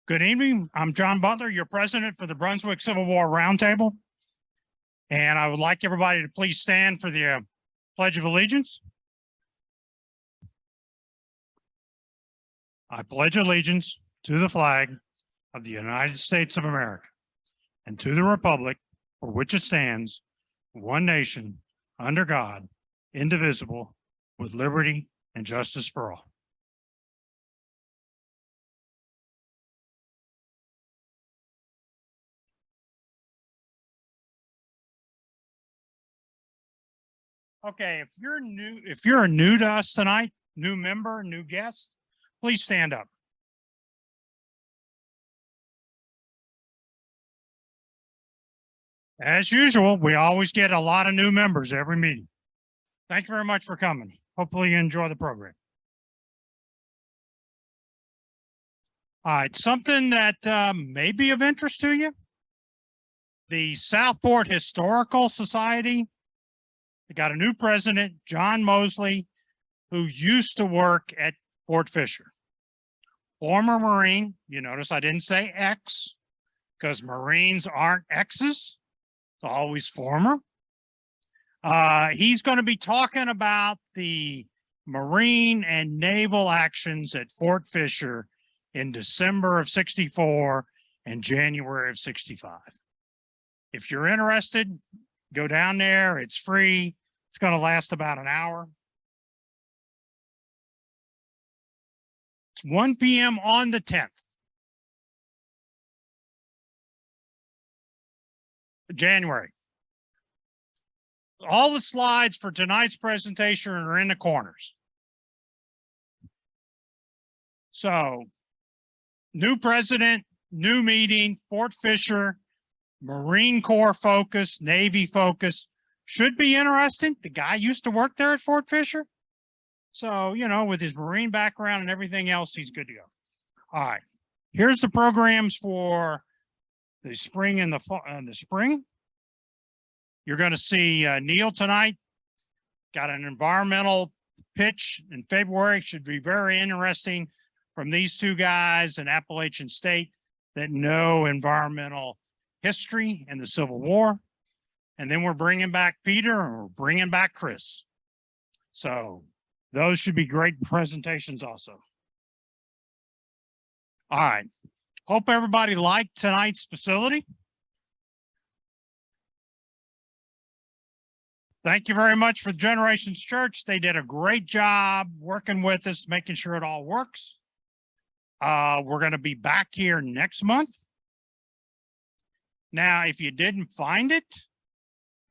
Good evening. I'm John Butler, your president for the Brunswick Civil War Roundtable. And I would like everybody to please stand for the Pledge of Allegiance. I pledge allegiance to the flag of the United States of America and to the republic for which it stands, one nation, under God, indivisible, with liberty and justice for all. Okay, if you're new to us tonight, new member, new guest, please stand up. As usual, we always get a lot of new members every meeting. Thank you very much for coming. Hopefully you enjoy the program. All right, something that may be of interest to you. The Southport Historical Society, they got a new president, John Mosley, who used to work at Fort Fisher. Former Marine, you notice I didn't say ex, because Marines aren't exes. It's always former. He's going to be talking about the Marine and naval actions at Fort Fisher in December of '64 and January of '65. If you're interested, go down there. It's free. It's going to last about an hour. It's 1 p.m. on the 10th. January. All the slides for tonight's presentation are in the corners. So, new president, new meeting, Fort Fisher, Marine Corps focus, Navy focus. Should be interesting. The guy used to work there at Fort Fisher. So, you know, with his Marine background and everything else, he's good to go. All right. Here's the programs for the spring and the fall and the spring. You're going to see Neil tonight. Got an environmental pitch in February. Should be very interesting from these two guys in Appalachian State that know environmental history and the Civil War. And then we're bringing back Peter and we're bringing back Chris. So those should be great presentations also. All right. Hope everybody liked tonight's facility. Thank you very much for Generations Church. They did a great job working with us, making sure it all works. We're going to be back here next month. Now, if you didn't find it,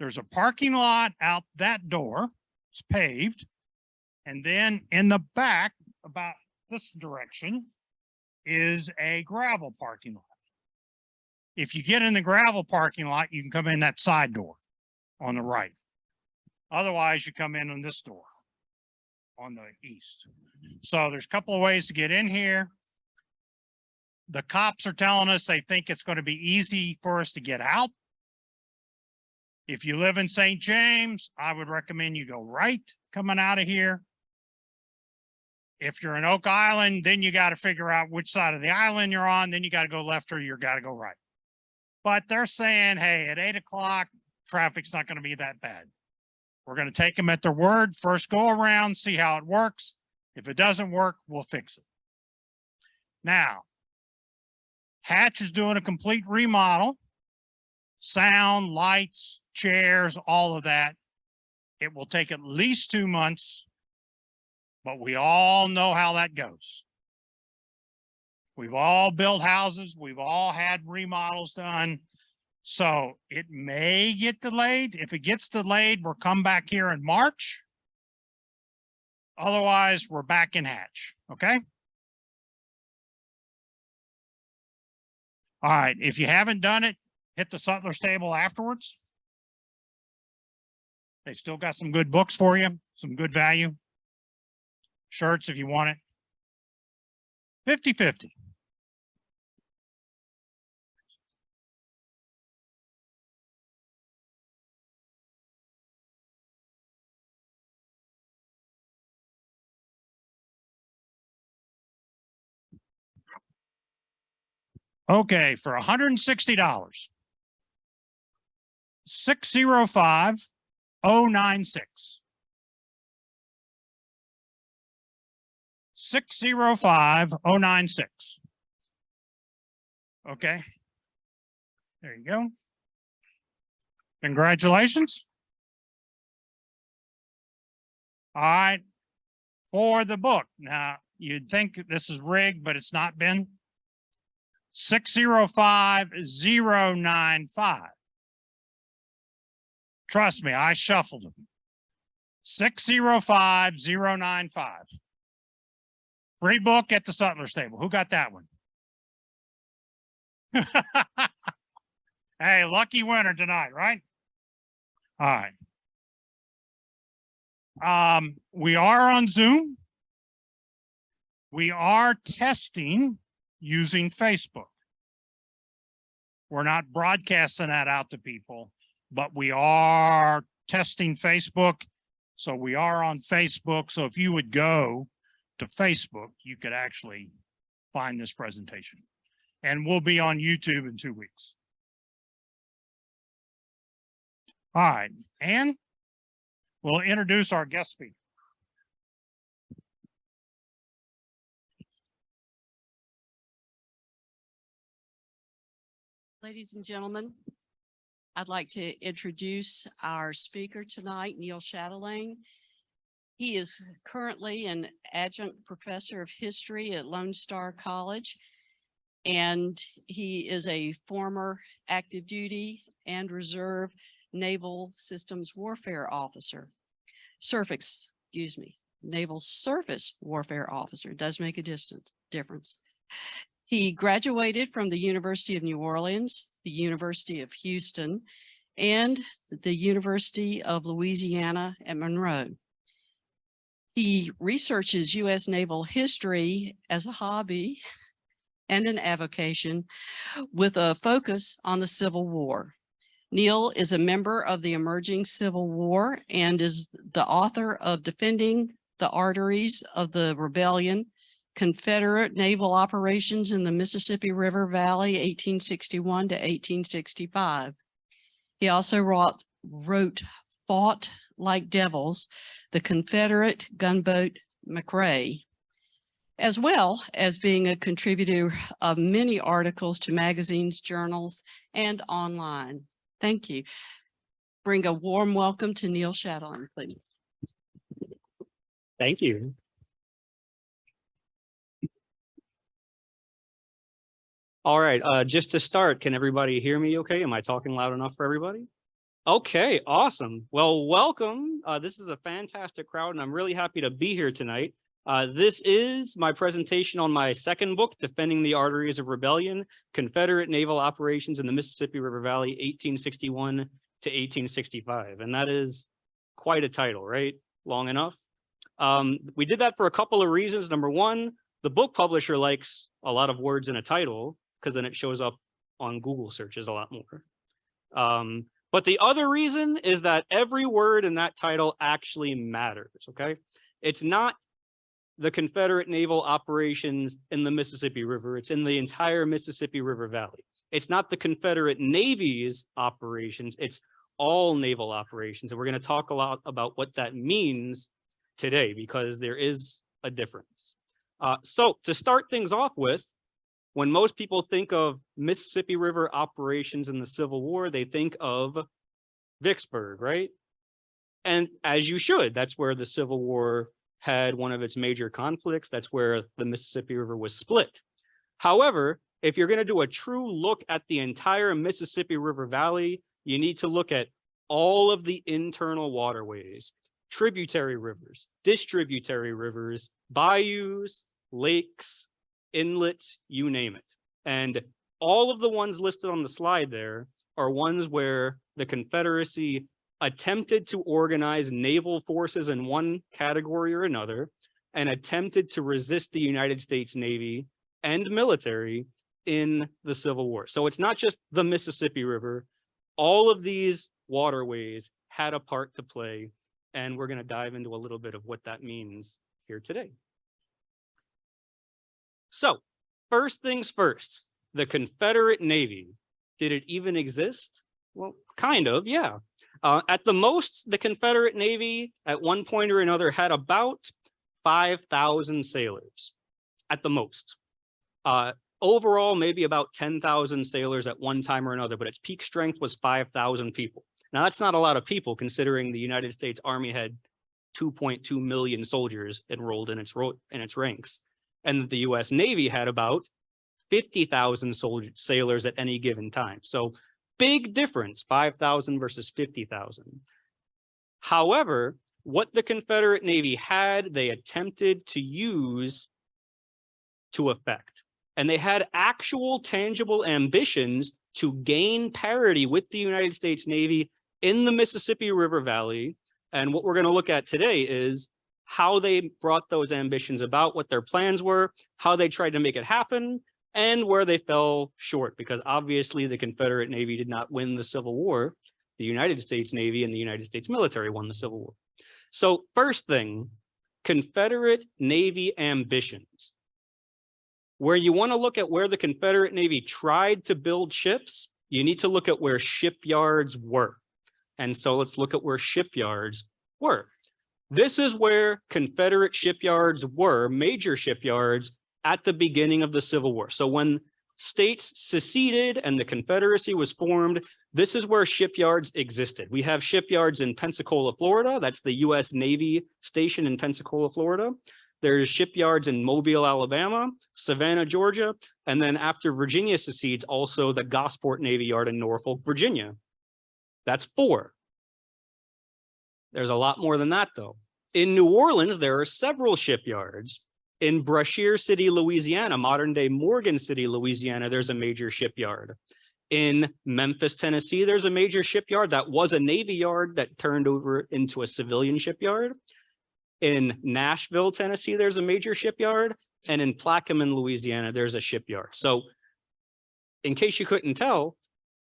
there's a parking lot out that door. It's paved. And then in the back, about this direction, is a gravel parking lot. If you get in the gravel parking lot, you can come in that side door on the right. Otherwise, you come in on this door on the east. So there's a couple of ways to get in here. The cops are telling us they think it's going to be easy for us to get out. If you live in St. James, I would recommend you go right coming out of here. If you're in Oak Island, then you got to figure out which side of the island you're on. Then you got to go left or you got to go right. But they're saying, hey, at 8 o'clock, traffic's not going to be that bad. We're going to take them at their word. First go around, see how it works. If it doesn't work, we'll fix it. Now, Hatch is doing a complete remodel. Sound, lights, chairs, all of that. It will take at least 2 months, but we all know how that goes. We've all built houses. We've all had remodels done. So it may get delayed. If it gets delayed, we'll come back here in March. Otherwise, we're back in Hatch. Okay. All right. If you haven't done it, hit the Sutler's table afterwards. They still got some good books for you, some good value. Shirts if you want it. 50-50. Okay, for $160. 605096. 605096. Okay. There you go. Congratulations. All right. For the book. Now, you'd think this is rigged, but it's not been. 605095. Trust me, I shuffled them. 605095. Free book at the Sutler's table. Who got that one? Hey, lucky winner tonight, right? All right. We are on Zoom. We are testing using Facebook. We're not broadcasting that out to people, but we are testing Facebook. So we are on Facebook. So if you would go to Facebook, you could actually find this presentation. And we'll be on YouTube in 2 weeks. All right, and we'll introduce our guest speaker. Ladies and gentlemen, I'd like to introduce our speaker tonight, Neil Chatelain. He is currently an adjunct professor of history at Lone Star College, and he is a former active duty and reserve Naval Systems Warfare Officer. Naval Surface Warfare Officer. It does make a difference. He graduated from the University of New Orleans, the University of Houston, and the University of Louisiana at Monroe. He researches U.S. naval history as a hobby and an avocation with a focus on the Civil War. Neil is a member of the emerging Civil War and is the author of Defending the Arteries of the Rebellion, Confederate Naval Operations in the Mississippi River Valley, 1861 to 1865. He also wrote Fought Like Devils, the Confederate gunboat McRae, as well as being a contributor of many articles to magazines, journals, and online. Thank you. Bring a warm welcome to Neil Chatelain, please. Thank you. All right, just to start, can everybody hear me okay? Am I talking loud enough for everybody? Okay, awesome. Well, welcome. This is a fantastic crowd, and I'm really happy to be here tonight. This is my presentation on my second book, Defending the Arteries of Rebellion, Confederate Naval Operations in the Mississippi River Valley, 1861 to 1865. And that is quite a title, right? Long enough. We did that for a couple of reasons. Number one, the book publisher likes a lot of words in a title because then it shows up on Google searches a lot more. But the other reason is that every word in that title actually matters, okay? It's not the Confederate naval operations in the Mississippi River. It's in the entire Mississippi River Valley. It's not the Confederate Navy's operations. It's all naval operations. And we're going to talk a lot about what that means today because there is a difference. So to start things off with, when most people think of Mississippi River operations in the Civil War, they think of Vicksburg, right? And as you should, that's where the Civil War had one of its major conflicts. That's where the Mississippi River was split. However, if you're going to do a true look at the entire Mississippi River Valley, you need to look at all of the internal waterways, tributary rivers, distributary rivers, bayous, lakes, inlets, you name it. And all of the ones listed on the slide there are ones where the Confederacy attempted to organize naval forces in one category or another and attempted to resist the United States Navy and military in the Civil War. So it's not just the Mississippi River. All of these waterways had a part to play, and we're going to dive into a little bit of what that means here today. So first things first, the Confederate Navy, did it even exist? Well, kind of, yeah. At the most, the Confederate Navy at one point or another had about 5,000 sailors, at the most. Overall, maybe about 10,000 sailors at one time or another, but its peak strength was 5,000 people. Now, that's not a lot of people considering the United States Army had 2.2 million soldiers enrolled in its ranks, and the US Navy had about 50,000 sailors at any given time. So big difference, 5,000 versus 50,000. However, what the Confederate Navy had, they attempted to use to effect. And they had actual tangible ambitions to gain parity with the United States Navy in the Mississippi River Valley. And what we're going to look at today is how they brought those ambitions about, what their plans were, how they tried to make it happen, and where they fell short, because obviously the Confederate Navy did not win the Civil War. The United States Navy and the United States military won the Civil War. So first thing, Confederate Navy ambitions. Where you want to look at where the Confederate Navy tried to build ships, you need to look at where shipyards were. And so let's look at where shipyards were. This is where Confederate shipyards were, major shipyards, at the beginning of the Civil War. So when states seceded and the Confederacy was formed, this is where shipyards existed. We have shipyards in Pensacola, Florida. That's the US Navy station in Pensacola, Florida. There's shipyards in Mobile, Alabama, Savannah, Georgia, and then after Virginia secedes, also the Gosport Navy Yard in Norfolk, Virginia. That's 4. There's a lot more than that, though. In New Orleans, there are several shipyards. In Brashear City, Louisiana, modern-day Morgan City, Louisiana, there's a major shipyard. In Memphis, Tennessee, there's a major shipyard that was a Navy yard that turned over into a civilian shipyard. In Nashville, Tennessee, there's a major shipyard. And in Plaquemine, Louisiana, there's a shipyard. So in case you couldn't tell,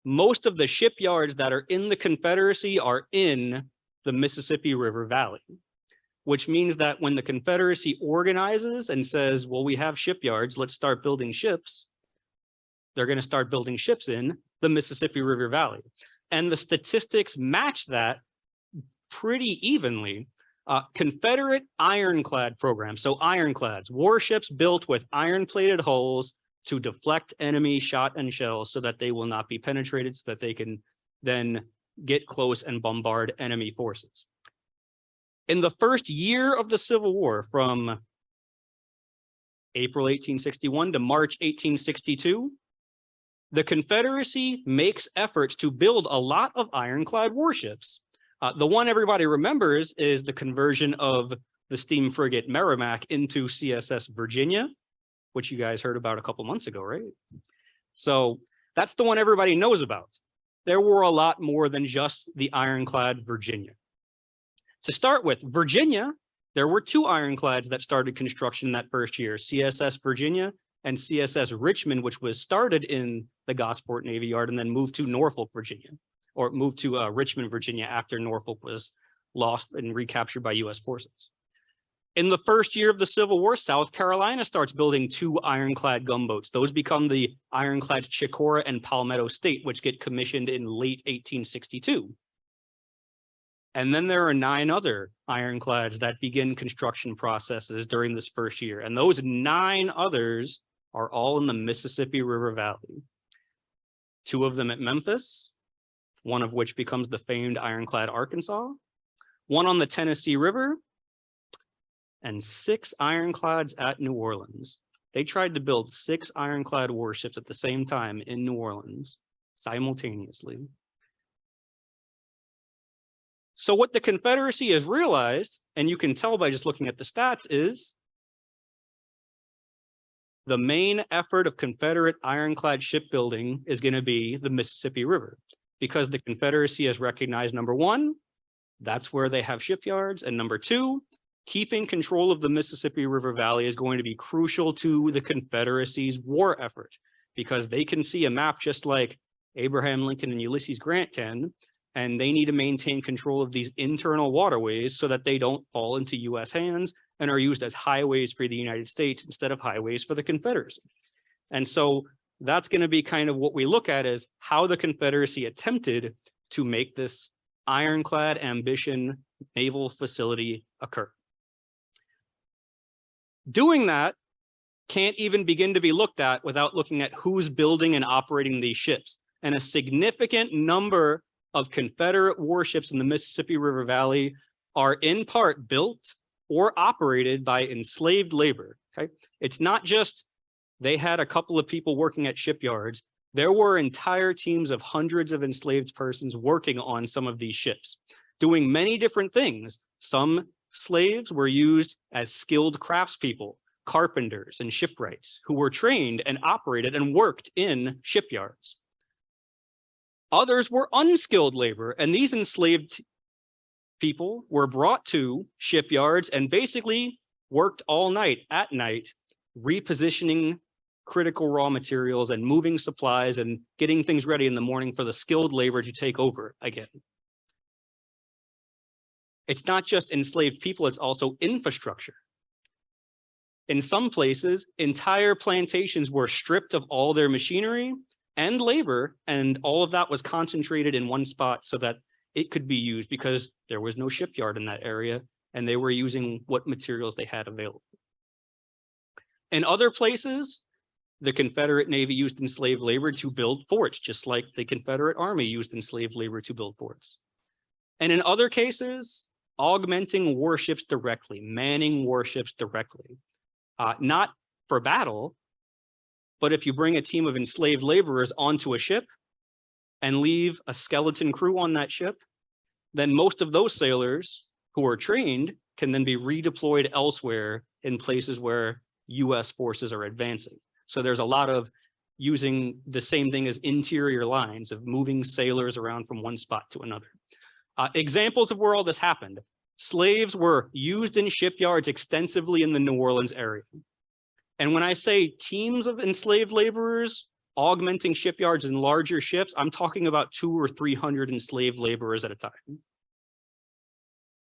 most of the shipyards that are in the Confederacy are in the Mississippi River Valley, which means that when the Confederacy organizes and says, well, we have shipyards, let's start building ships, they're going to start building ships in the Mississippi River Valley. And the statistics match that pretty evenly. Confederate ironclad program. So ironclads, warships built with iron-plated hulls to deflect enemy shot and shells so that they will not be penetrated, so that they can then get close and bombard enemy forces. In the first year of the Civil War, from April 1861 to March 1862, the Confederacy makes efforts to build a lot of ironclad warships. The one everybody remembers is the conversion of the steam frigate Merrimack into CSS Virginia, which you guys heard about a couple months ago, right? So that's the one everybody knows about. There were a lot more than just the ironclad Virginia. To start with, Virginia, there were 2 ironclads that started construction that first year, CSS Virginia and CSS Richmond, which was started in the Gosport Navy Yard and then moved to Norfolk, Virginia, or moved to Richmond, Virginia after Norfolk was lost and recaptured by US forces. In the first year of the Civil War, South Carolina starts building 2 ironclad gunboats. Those become the ironclads Chicora and Palmetto State, which get commissioned in late 1862. And then there are 9 other ironclads that begin construction processes during this first year. And those 9 others are all in the Mississippi River Valley. 2 of them at Memphis, one of which becomes the famed ironclad Arkansas, 1 on the Tennessee River, and 6 ironclads at New Orleans. They tried to build 6 ironclad warships at the same time in New Orleans, simultaneously. So what the Confederacy has realized, and you can tell by just looking at the stats, is the main effort of Confederate ironclad shipbuilding is going to be the Mississippi River, because the Confederacy has recognized, number 1, that's where they have shipyards, and number 2, keeping control of the Mississippi River Valley is going to be crucial to the Confederacy's war effort, because they can see a map just like Abraham Lincoln and Ulysses Grant can, and they need to maintain control of these internal waterways so that they don't fall into US hands and are used as highways for the United States instead of highways for the Confederacy. And so that's going to be kind of what we look at as how the Confederacy attempted to make this ironclad ambition naval facility occur. Doing that can't even begin to be looked at without looking at who's building and operating these ships. And a significant number of Confederate warships in the Mississippi River Valley are in part built or operated by enslaved labor. Okay, it's not just they had a couple of people working at shipyards. There were entire teams of hundreds of enslaved persons working on some of these ships, doing many different things. Some slaves were used as skilled craftspeople, carpenters and shipwrights who were trained and operated and worked in shipyards. Others were unskilled labor, and these enslaved people were brought to shipyards and basically worked all night, at night, repositioning critical raw materials and moving supplies and getting things ready in the morning for the skilled labor to take over again. It's not just enslaved people, it's also infrastructure. In some places, entire plantations were stripped of all their machinery and labor, and all of that was concentrated in one spot so that it could be used because there was no shipyard in that area and they were using what materials they had available. In other places, the Confederate Navy used enslaved labor to build forts, just like the Confederate Army used enslaved labor to build forts. And in other cases, augmenting warships directly, manning warships directly, not for battle, but if you bring a team of enslaved laborers onto a ship and leave a skeleton crew on that ship, then most of those sailors who are trained can then be redeployed elsewhere in places where US forces are advancing. So there's a lot of using the same thing as interior lines of moving sailors around from one spot to another. Examples of where all this happened. Slaves were used in shipyards extensively in the New Orleans area. And when I say teams of enslaved laborers augmenting shipyards in larger ships, I'm talking about 200 or 300 enslaved laborers at a time.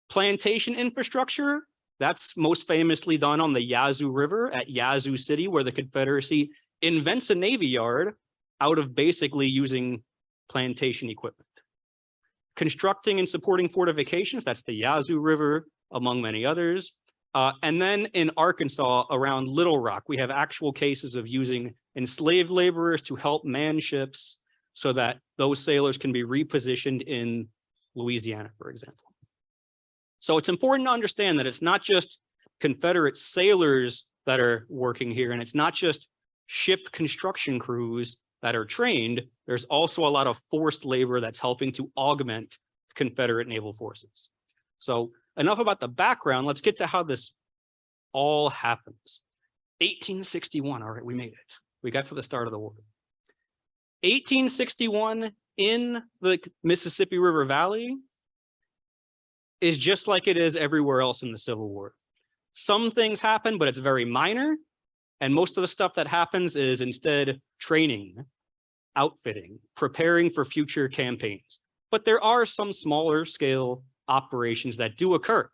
Plantation infrastructure, that's most famously done on the Yazoo River at Yazoo City, where the Confederacy invents a Navy yard out of basically using plantation equipment. Constructing and supporting fortifications, that's the Yazoo River, among many others. And then in Arkansas, around Little Rock, we have actual cases of using enslaved laborers to help man ships so that those sailors can be repositioned in Louisiana, for example. So it's important to understand that it's not just Confederate sailors that are working here, and it's not just ship construction crews that are trained. There's also a lot of forced labor that's helping to augment Confederate naval forces. So enough about the background. Let's get to how this all happens. 1861, all right, we made it. We got to the start of the war. 1861 in the Mississippi River Valley is just like it is everywhere else in the Civil War. Some things happen, but it's very minor. And most of the stuff that happens is instead training, outfitting, preparing for future campaigns. But there are some smaller scale operations that do occur.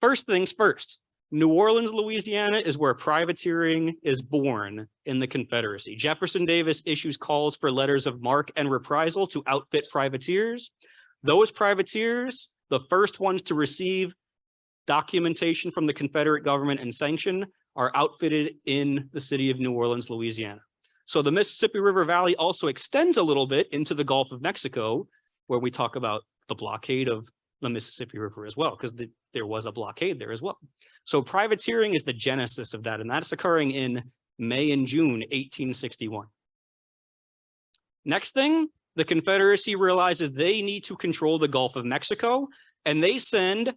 First things first, New Orleans, Louisiana is where privateering is born in the Confederacy. Jefferson Davis issues calls for letters of marque and reprisal to outfit privateers. Those privateers, the first ones to receive documentation from the Confederate government and sanction, are outfitted in the city of New Orleans, Louisiana. So the Mississippi River Valley also extends a little bit into the Gulf of Mexico, where we talk about the blockade of the Mississippi River as well, because there was a blockade there as well. So privateering is the genesis of that, and that's occurring in May and June 1861. Next thing, the Confederacy realizes they need to control the Gulf of Mexico, and they send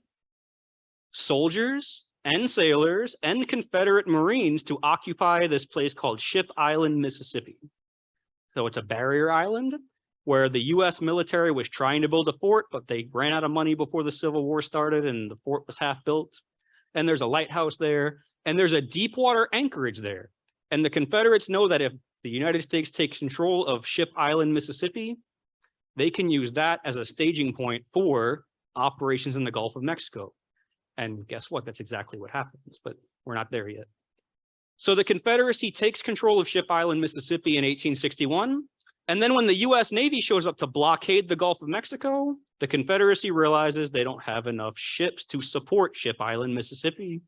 soldiers and sailors and Confederate Marines to occupy this place called Ship Island, Mississippi. So it's a barrier island where the US military was trying to build a fort, but they ran out of money before the Civil War started and the fort was half built. And there's a lighthouse there, and there's a deep water anchorage there. And the Confederates know that if the United States takes control of Ship Island, Mississippi, they can use that as a staging point for operations in the Gulf of Mexico. And guess what? That's exactly what happens, but we're not there yet. So the Confederacy takes control of Ship Island, Mississippi in 1861. And then when the US Navy shows up to blockade the Gulf of Mexico, the Confederacy realizes they don't have enough ships to support Ship Island, Mississippi.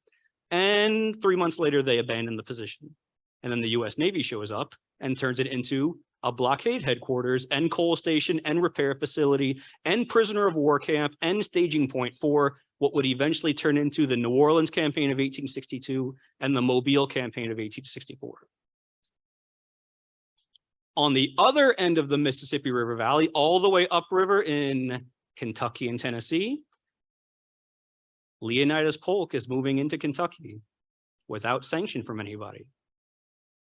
And 3 months later, they abandon the position. And then the US Navy shows up and turns it into a blockade headquarters and coal station and repair facility and prisoner of war camp and staging point for what would eventually turn into the New Orleans campaign of 1862 and the Mobile campaign of 1864. On the other end of the Mississippi River Valley, all the way upriver in Kentucky and Tennessee, Leonidas Polk is moving into Kentucky without sanction from anybody.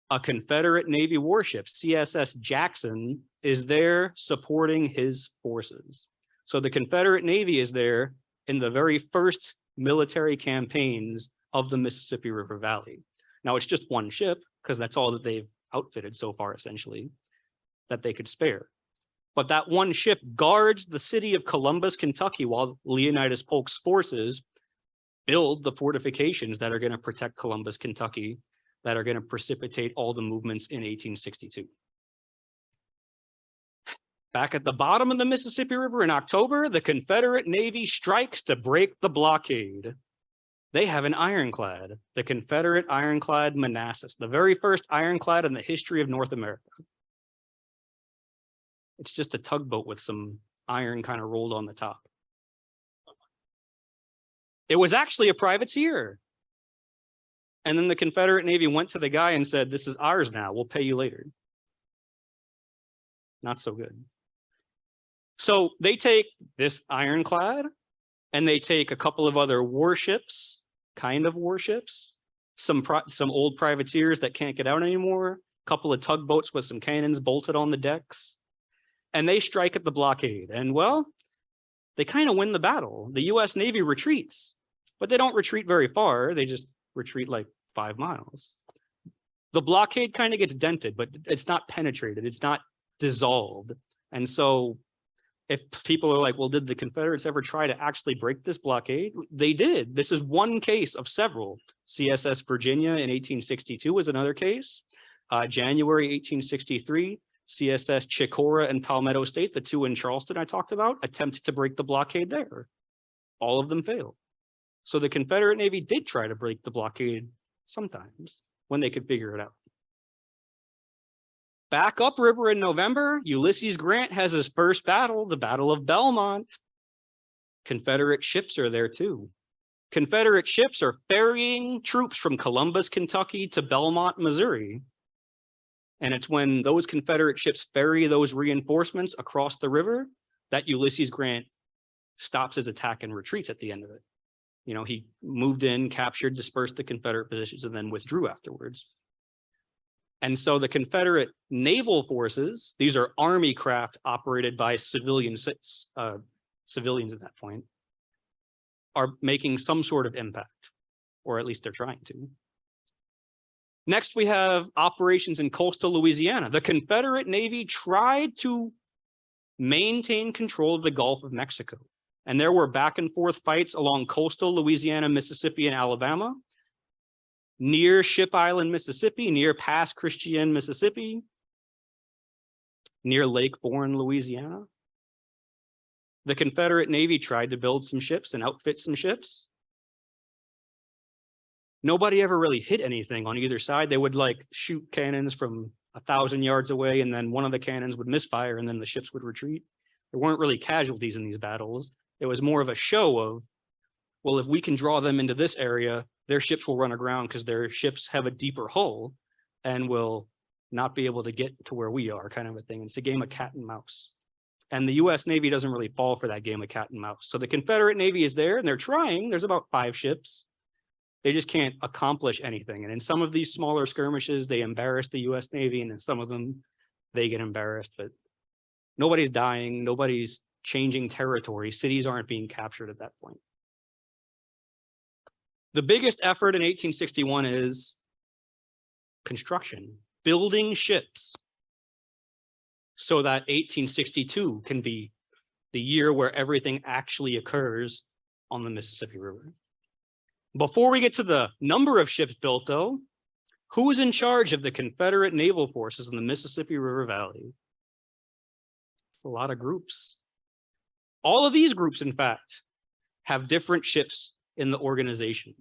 A Confederate Navy warship, CSS Jackson, is there supporting his forces. So the Confederate Navy is there in the very first military campaigns of the Mississippi River Valley. Now it's just one ship, because that's all that they've outfitted so far, essentially, that they could spare. But that one ship guards the city of Columbus, Kentucky, while Leonidas Polk's forces build the fortifications that are going to protect Columbus, Kentucky, that are going to precipitate all the movements in 1862. Back at the bottom of the Mississippi River in October, the Confederate Navy strikes to break the blockade. They have an ironclad, the Confederate ironclad Manassas, the very first ironclad in the history of North America. It's just a tugboat with some iron kind of rolled on the top. It was actually a privateer. And then the Confederate Navy went to the guy and said, "This is ours now, we'll pay you later." Not so good. So they take this ironclad and they take a couple of other warships, kind of warships, some old privateers that can't get out anymore, a couple of tugboats with some cannons bolted on the decks, and they strike at the blockade. And well, they kind of win the battle. The US Navy retreats, but they don't retreat very far. They just retreat like 5 miles. The blockade kind of gets dented, but it's not penetrated. It's not dissolved. And so if people are like, well, did the Confederates ever try to actually break this blockade? They did. This is one case of several. CSS Virginia in 1862 was another case. January 1863, CSS Chicora and Palmetto State, the two in Charleston I talked about, attempted to break the blockade there. All of them failed. So the Confederate Navy did try to break the blockade sometimes when they could figure it out. Back upriver in November, Ulysses Grant has his first battle, the Battle of Belmont. Confederate ships are there too. Confederate ships are ferrying troops from Columbus, Kentucky to Belmont, Missouri. And it's when those Confederate ships ferry those reinforcements across the river that Ulysses Grant stops his attack and retreats at the end of it. You know, he moved in, captured, dispersed the Confederate positions, and then withdrew afterwards. And so the Confederate naval forces, these are Army craft operated by civilians at that point, are making some sort of impact, or at least they're trying to. Next, we have operations in coastal Louisiana. The Confederate Navy tried to maintain control of the Gulf of Mexico. And there were back and forth fights along coastal Louisiana, Mississippi, and Alabama, near Ship Island, Mississippi, near Pass Christian, Mississippi, near Lake Bourne, Louisiana. The Confederate Navy tried to build some ships and outfit some ships. Nobody ever really hit anything on either side. They would like shoot cannons from 1,000 yards away, and then one of the cannons would misfire, and then the ships would retreat. There weren't really casualties in these battles. It was more of a show of, well, if we can draw them into this area, their ships will run aground because their ships have a deeper hull and will not be able to get to where we are, kind of a thing. It's a game of cat and mouse. And the US Navy doesn't really fall for that game of cat and mouse. So the Confederate Navy is there and they're trying. There's about 5 ships. They just can't accomplish anything. And in some of these smaller skirmishes, they embarrass the US Navy, and in some of them, they get embarrassed. But nobody's dying. Nobody's changing territory. Cities aren't being captured at that point. The biggest effort in 1861 is construction, building ships, so that 1862 can be the year where everything actually occurs on the Mississippi River. Before we get to the number of ships built, though, Who's in charge of the Confederate naval forces in the Mississippi River Valley? It's a lot of groups. All of these groups, in fact, have different ships in the organization.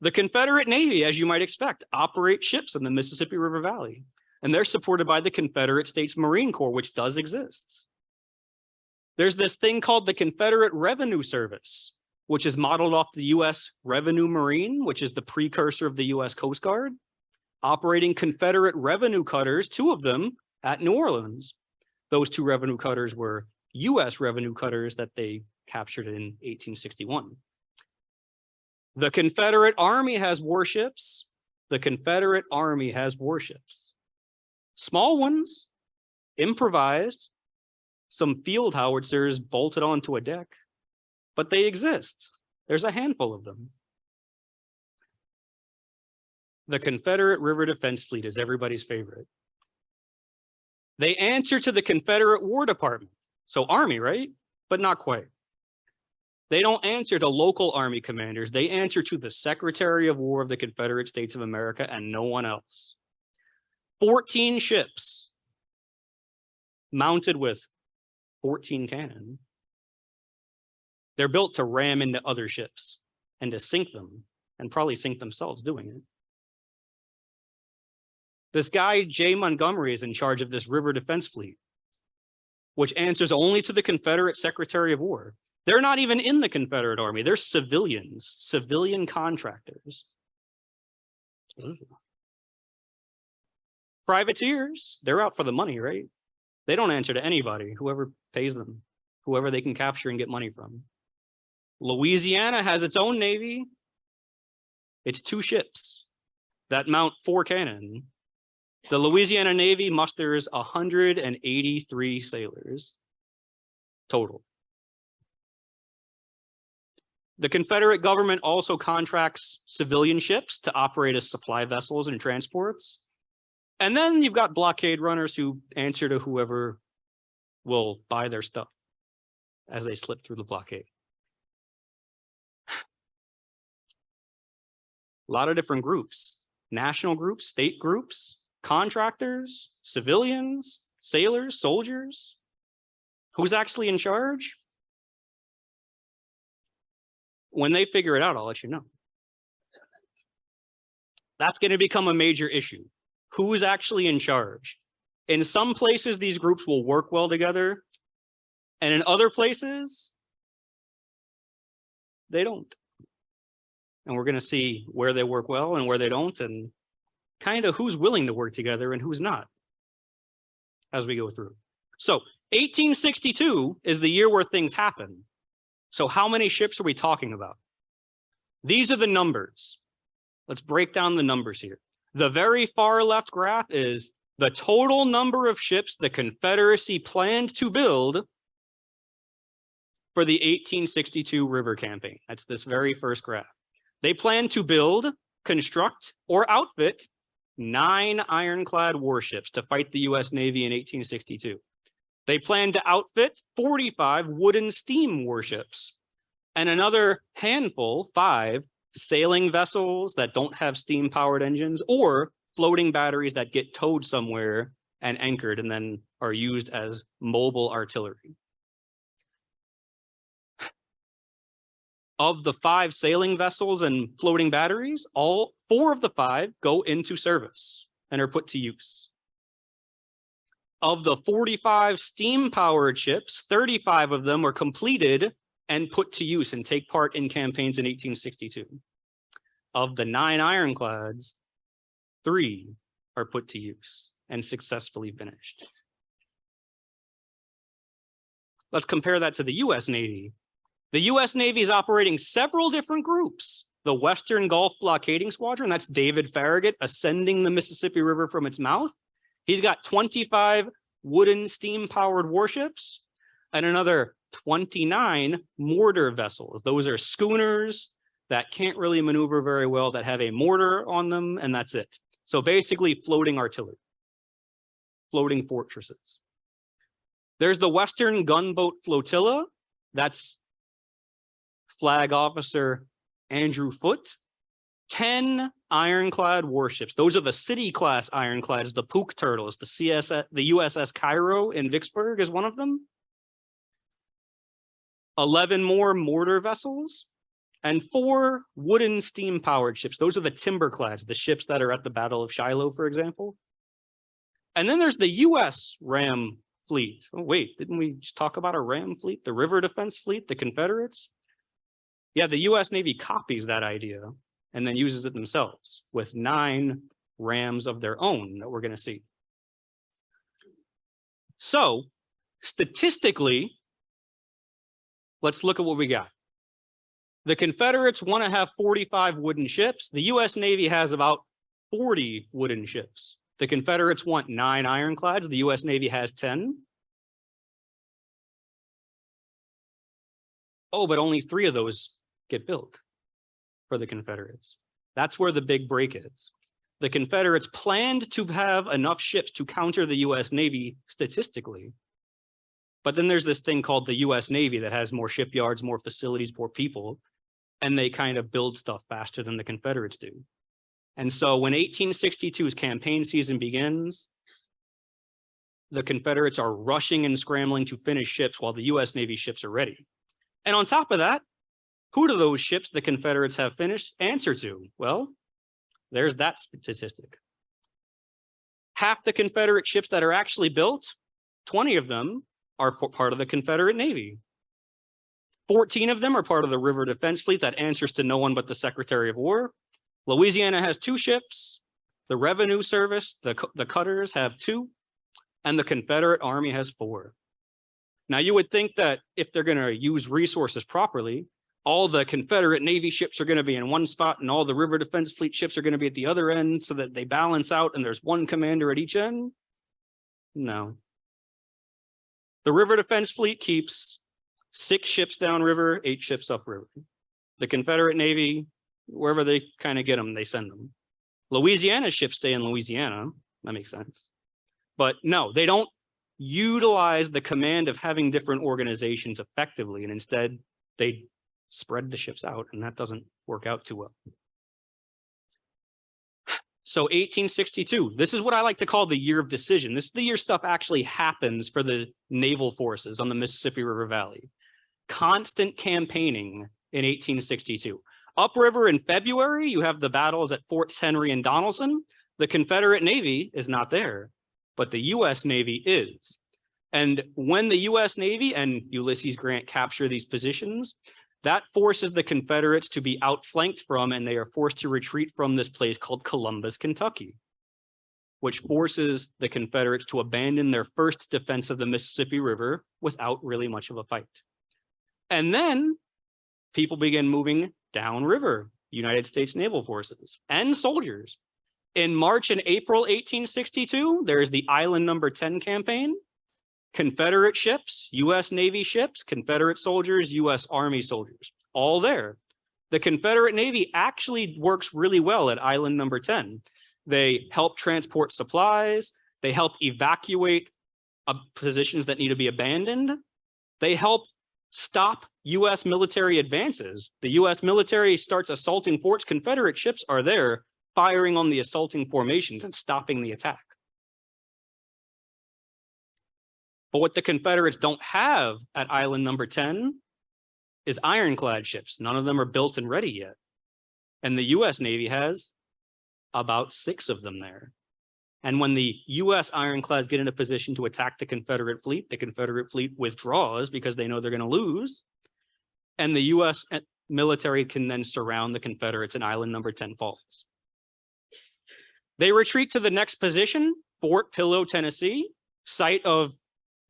The Confederate Navy, as you might expect, operate ships in the Mississippi River Valley, and they're supported by the Confederate States Marine Corps, which does exist. There's this thing called the Confederate Revenue Service, which is modeled off the U.S. Revenue Marine, which is the precursor of the U.S. Coast Guard, operating Confederate revenue cutters, 2 of them at New Orleans. Those 2 revenue cutters were U.S. revenue cutters that they captured in 1861. The Confederate Army has warships. The Confederate Army has warships. Small ones, improvised, some field howitzers bolted onto a deck, but they exist. There's a handful of them. The Confederate River Defense Fleet is everybody's favorite. They answer to the Confederate War Department. So Army, right? But not quite. They don't answer to local Army commanders. They answer to the Secretary of War of the Confederate States of America and no one else. 14 ships mounted with 14 cannon. They're built to ram into other ships and to sink them, and probably sink themselves doing it. This guy, J. Montgomery, is in charge of this river defense fleet, which answers only to the Confederate Secretary of War. They're not even in the Confederate Army. They're civilians, civilian contractors. Privateers, they're out for the money, right? They don't answer to anybody, whoever pays them, whoever they can capture and get money from. Louisiana has its own navy. It's 2 ships that mount 4 cannon. The Louisiana Navy musters 183 sailors total. The Confederate government also contracts civilian ships to operate as supply vessels and transports. And then you've got blockade runners who answer to whoever will buy their stuff as they slip through the blockade. A lot of different groups, national groups, state groups, contractors, civilians, sailors, soldiers. Who's actually in charge? When they figure it out, I'll let you know. That's going to become a major issue. Who's actually in charge? In some places, these groups will work well together. And in other places, they don't. And we're going to see where they work well and where they don't, and kind of who's willing to work together and who's not as we go through. So 1862 is the year where things happen. So how many ships are we talking about? These are the numbers. Let's break down the numbers here. The very far left graph is the total number of ships the Confederacy planned to build for the 1862 river campaign. That's this very first graph. They plan to build, construct, or outfit 9 ironclad warships to fight the US Navy in 1862. They plan to outfit 45 wooden steam warships and another handful, 5, sailing vessels that don't have steam-powered engines or floating batteries that get towed somewhere and anchored and then are used as mobile artillery. Of the 5 sailing vessels and floating batteries, all 4 of the 5 go into service and are put to use. Of the 45 steam-powered ships, 35 of them were completed and put to use and take part in campaigns in 1862. Of the 9 ironclads, 3 are put to use and successfully finished. Let's compare that to the US Navy. The US Navy is operating several different groups. The Western Gulf Blockading Squadron, that's David Farragut ascending the Mississippi River from its mouth. He's got 25 wooden steam-powered warships and another 29 mortar vessels. Those are schooners that can't really maneuver very well, that have a mortar on them, and that's it. So basically floating artillery, floating fortresses. There's the Western Gunboat Flotilla. That's Flag Officer Andrew Foote. 10 ironclad warships. Those are the city-class ironclads, the Pook Turtles, the USS Cairo in Vicksburg is one of them. 11 more mortar vessels, and 4 wooden steam-powered ships. Those are the timberclads, the ships that are at the Battle of Shiloh, for example. And then there's the U.S. Ram fleet. Oh, wait, didn't we just talk about a Ram fleet? The River Defense Fleet, the Confederates? Yeah, the U.S. Navy copies that idea and then uses it themselves with 9 Rams of their own that we're going to see. So, statistically, let's look at what we got. The Confederates want to have 45 wooden ships. The U.S. Navy has about 40 wooden ships. The Confederates want 9 ironclads. The U.S. Navy has 10. Oh, but only 3 of those get built for the Confederates. That's where the big break is. The Confederates planned to have enough ships to counter the U.S. Navy statistically. But then there's this thing called the U.S. Navy that has more shipyards, more facilities, more people, and they kind of build stuff faster than the Confederates do. And so when 1862's campaign season begins, the Confederates are rushing and scrambling to finish ships while the U.S. Navy ships are ready. And on top of that, who do those ships the Confederates have finished answer to? Well, there's that statistic. Half the Confederate ships that are actually built, 20 of them are part of the Confederate Navy. 14 of them are part of the River Defense Fleet that answers to no one but the Secretary of War. Louisiana has 2 ships. The Revenue Service, the cutters have 2, and the Confederate Army has 4. Now, you would think that if they're going to use resources properly, all the Confederate Navy ships are going to be in one spot and all the River Defense Fleet ships are going to be at the other end so that they balance out and there's one commander at each end. No. The River Defense Fleet keeps 6 ships downriver, 8 ships upriver. The Confederate Navy, wherever they kind of get them, they send them. Louisiana's ships stay in Louisiana. That makes sense. But no, they don't utilize the command of having different organizations effectively, and instead they spread the ships out, and that doesn't work out too well. So 1862, this is what I like to call the year of decision. This is the year stuff actually happens for the naval forces on the Mississippi River Valley. Constant campaigning in 1862. Upriver in February, you have the battles at Forts Henry and Donelson. The Confederate Navy is not there, but the U.S. Navy is. And when the U.S. Navy and Ulysses Grant capture these positions, that forces the Confederates to be outflanked from, and they are forced to retreat from this place called Columbus, Kentucky, which forces the Confederates to abandon their first defense of the Mississippi River without really much of a fight. And then people begin moving downriver, United States naval forces and soldiers. In March and April 1862, there's the Island No. 10 campaign. Confederate ships, U.S. Navy ships, Confederate soldiers, U.S. Army soldiers, all there. The Confederate Navy actually works really well at Island No. 10. They help transport supplies. They help evacuate positions that need to be abandoned. They help stop U.S. military advances. The U.S. military starts assaulting forts. Confederate ships are there firing on the assaulting formations and stopping the attack. But what the Confederates don't have at Island No. 10 is ironclad ships. None of them are built and ready yet. And the U.S. Navy has about 6 of them there. And when the U.S. ironclads get in a position to attack the Confederate fleet withdraws because they know they're going to lose. And the U.S. military can then surround the Confederates and Island No. 10 falls. They retreat to the next position, Fort Pillow, Tennessee, site of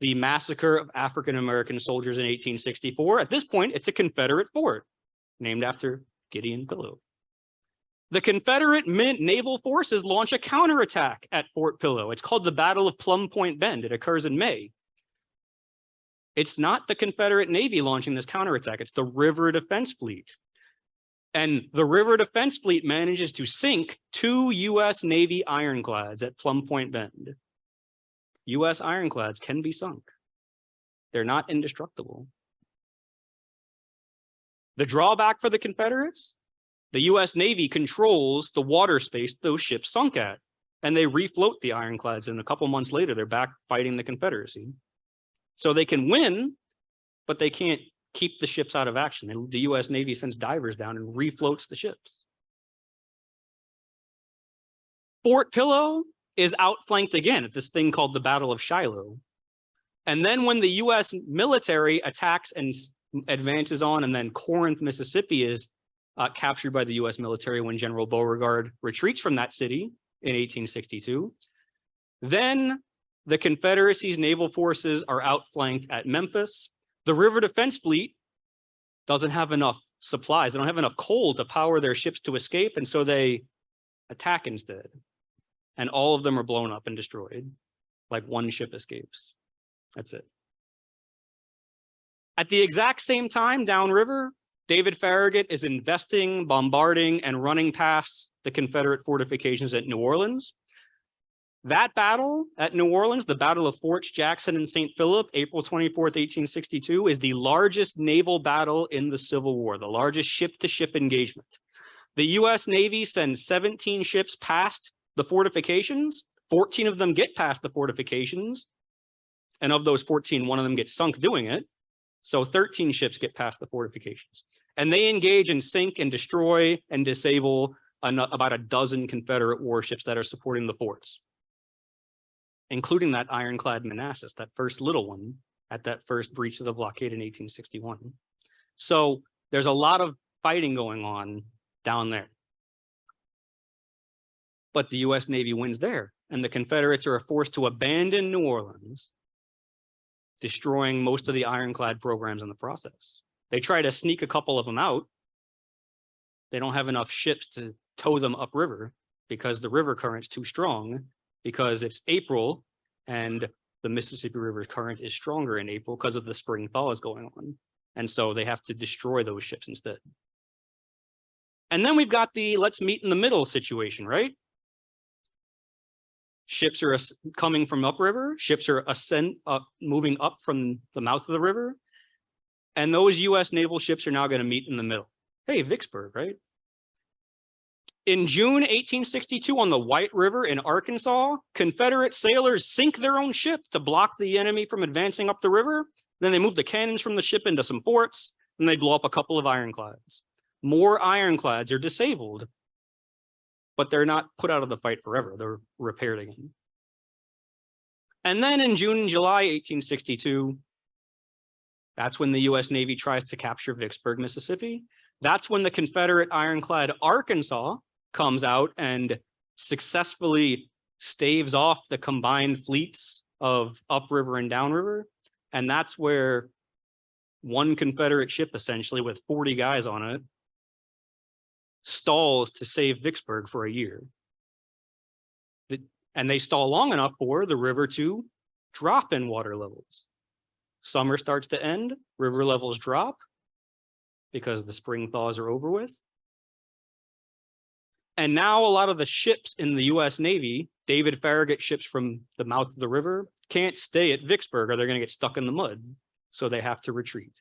the massacre of African-American soldiers in 1864. At this point, it's a Confederate fort named after Gideon Pillow. The Confederate naval forces launch a counterattack at Fort Pillow. It's called the Battle of Plum Point Bend. It occurs in May. It's not the Confederate Navy launching this counterattack. It's the River Defense Fleet. And the River Defense Fleet manages to sink 2 U.S. Navy ironclads at Plum Point Bend. U.S. ironclads can be sunk. They're not indestructible. The drawback for the Confederates, The US Navy controls the water space those ships sunk at, and they refloat the ironclads, and a couple months later, they're back fighting the Confederacy. So they can win, but they can't keep the ships out of action. And the US Navy sends divers down and refloats the ships. Fort Pillow is outflanked again at this thing called the Battle of Shiloh. And then when the US military attacks and advances on, and then Corinth, Mississippi is captured by the US military when General Beauregard retreats from that city in 1862. Then the Confederacy's naval forces are outflanked at Memphis. The River Defense Fleet doesn't have enough supplies. They don't have enough coal to power their ships to escape, and so they attack instead. And all of them are blown up and destroyed. Like one ship escapes. That's it. At the exact same time, downriver, David Farragut is investing, bombarding, and running past the Confederate fortifications at New Orleans. That battle at New Orleans, the Battle of Forts Jackson and St. Philip, April 24th, 1862, is the largest naval battle in the Civil War, the largest ship-to-ship engagement. The US Navy sends 17 ships past the fortifications. 14 of them get past the fortifications. And of those 14, one of them gets sunk doing it. So 13 ships get past the fortifications. And they engage and sink and destroy and disable about a dozen Confederate warships that are supporting the forts, including that ironclad Manassas, that first little one at that first breach of the blockade in 1861. So there's a lot of fighting going on down there. But the US Navy wins there, and the Confederates are forced to abandon New Orleans, destroying most of the ironclad programs in the process. They try to sneak a couple of them out. They don't have enough ships to tow them upriver because the river current's too strong, because it's April and the Mississippi River current is stronger in April because of the spring thaws going on. And so they have to destroy those ships instead. And then we've got the let's meet in the middle situation, right? Ships are coming from upriver. Ships are moving up from the mouth of the river. And those US naval ships are now going to meet in the middle. Hey, Vicksburg, right? In June 1862 on the White River in Arkansas, Confederate sailors sink their own ship to block the enemy from advancing up the river. Then they move the cannons from the ship into some forts, and they blow up a couple of ironclads. More ironclads are disabled, but they're not put out of the fight forever. They're repaired again. And then in June and July 1862, that's when the US Navy tries to capture Vicksburg, Mississippi. That's when the Confederate ironclad Arkansas comes out and successfully staves off the combined fleets of upriver and downriver. And that's where one Confederate ship, essentially with 40 guys on it, stalls to save Vicksburg for a year. And they stall long enough for the river to drop in water levels. Summer starts to end, river levels drop because the spring thaws are over with. And now a lot of the ships in the US Navy, David Farragut ships from the mouth of the river, can't stay at Vicksburg or they're going to get stuck in the mud. So they have to retreat.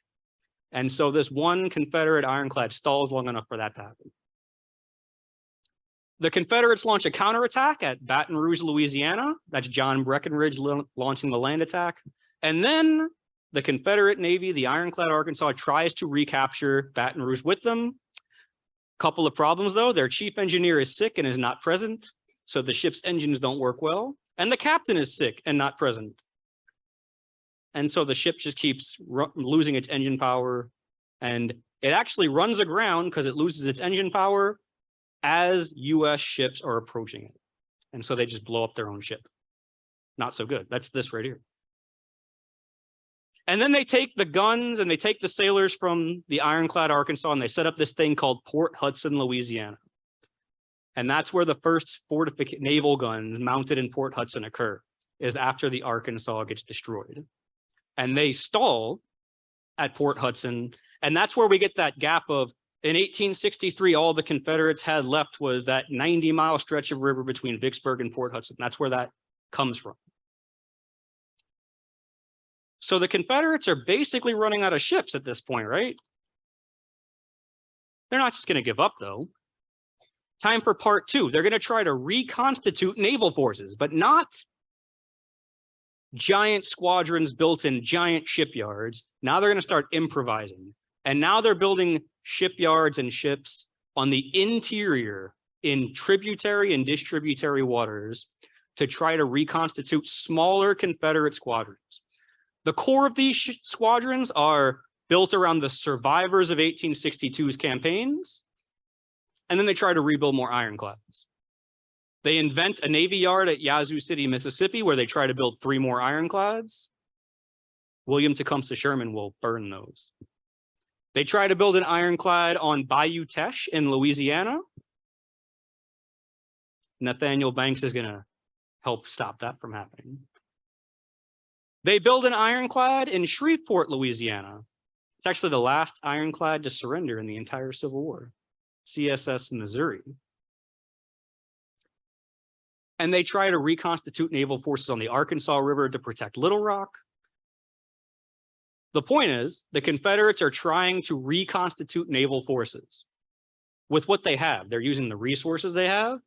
And so this one Confederate ironclad stalls long enough for that to happen. The Confederates launch a counterattack at Baton Rouge, Louisiana. That's John Breckinridge launching the land attack. And then the Confederate Navy, the ironclad Arkansas, tries to recapture Baton Rouge with them. Couple of problems, though. Their chief engineer is sick and is not present, so the ship's engines don't work well. And the captain is sick and not present. And so the ship just keeps losing its engine power, and it actually runs aground because it loses its engine power as US ships are approaching it. And so they just blow up their own ship. Not so good. That's this right here. And then they take the guns and they take the sailors from the ironclad Arkansas and they set up this thing called Port Hudson, Louisiana. And that's where the first naval guns mounted in Port Hudson occur, is after the Arkansas gets destroyed. And they stall at Port Hudson. And that's where we get that gap of, in 1863, all the Confederates had left was that 90-mile stretch of river between Vicksburg and Port Hudson. That's where that comes from. So the Confederates are basically running out of ships at this point, right? They're not just going to give up, though. Time for part two. They're going to try to reconstitute naval forces, but not giant squadrons built in giant shipyards. Now they're going to start improvising. And now they're building shipyards and ships on the interior in tributary and distributary waters to try to reconstitute smaller Confederate squadrons. The core of these squadrons are built around the survivors of 1862's campaigns, and then they try to rebuild more ironclads. They invent a Navy yard at Yazoo City, Mississippi, where they try to build 3 more ironclads. William Tecumseh Sherman will burn those. They try to build an ironclad on Bayou Teche in Louisiana. Nathaniel Banks is going to help stop that from happening. They build an ironclad in Shreveport, Louisiana. It's actually the last ironclad to surrender in the entire Civil War. CSS Missouri. And they try to reconstitute naval forces on the Arkansas River to protect Little Rock. The point is, the Confederates are trying to reconstitute naval forces with what they have. They're using the resources they have.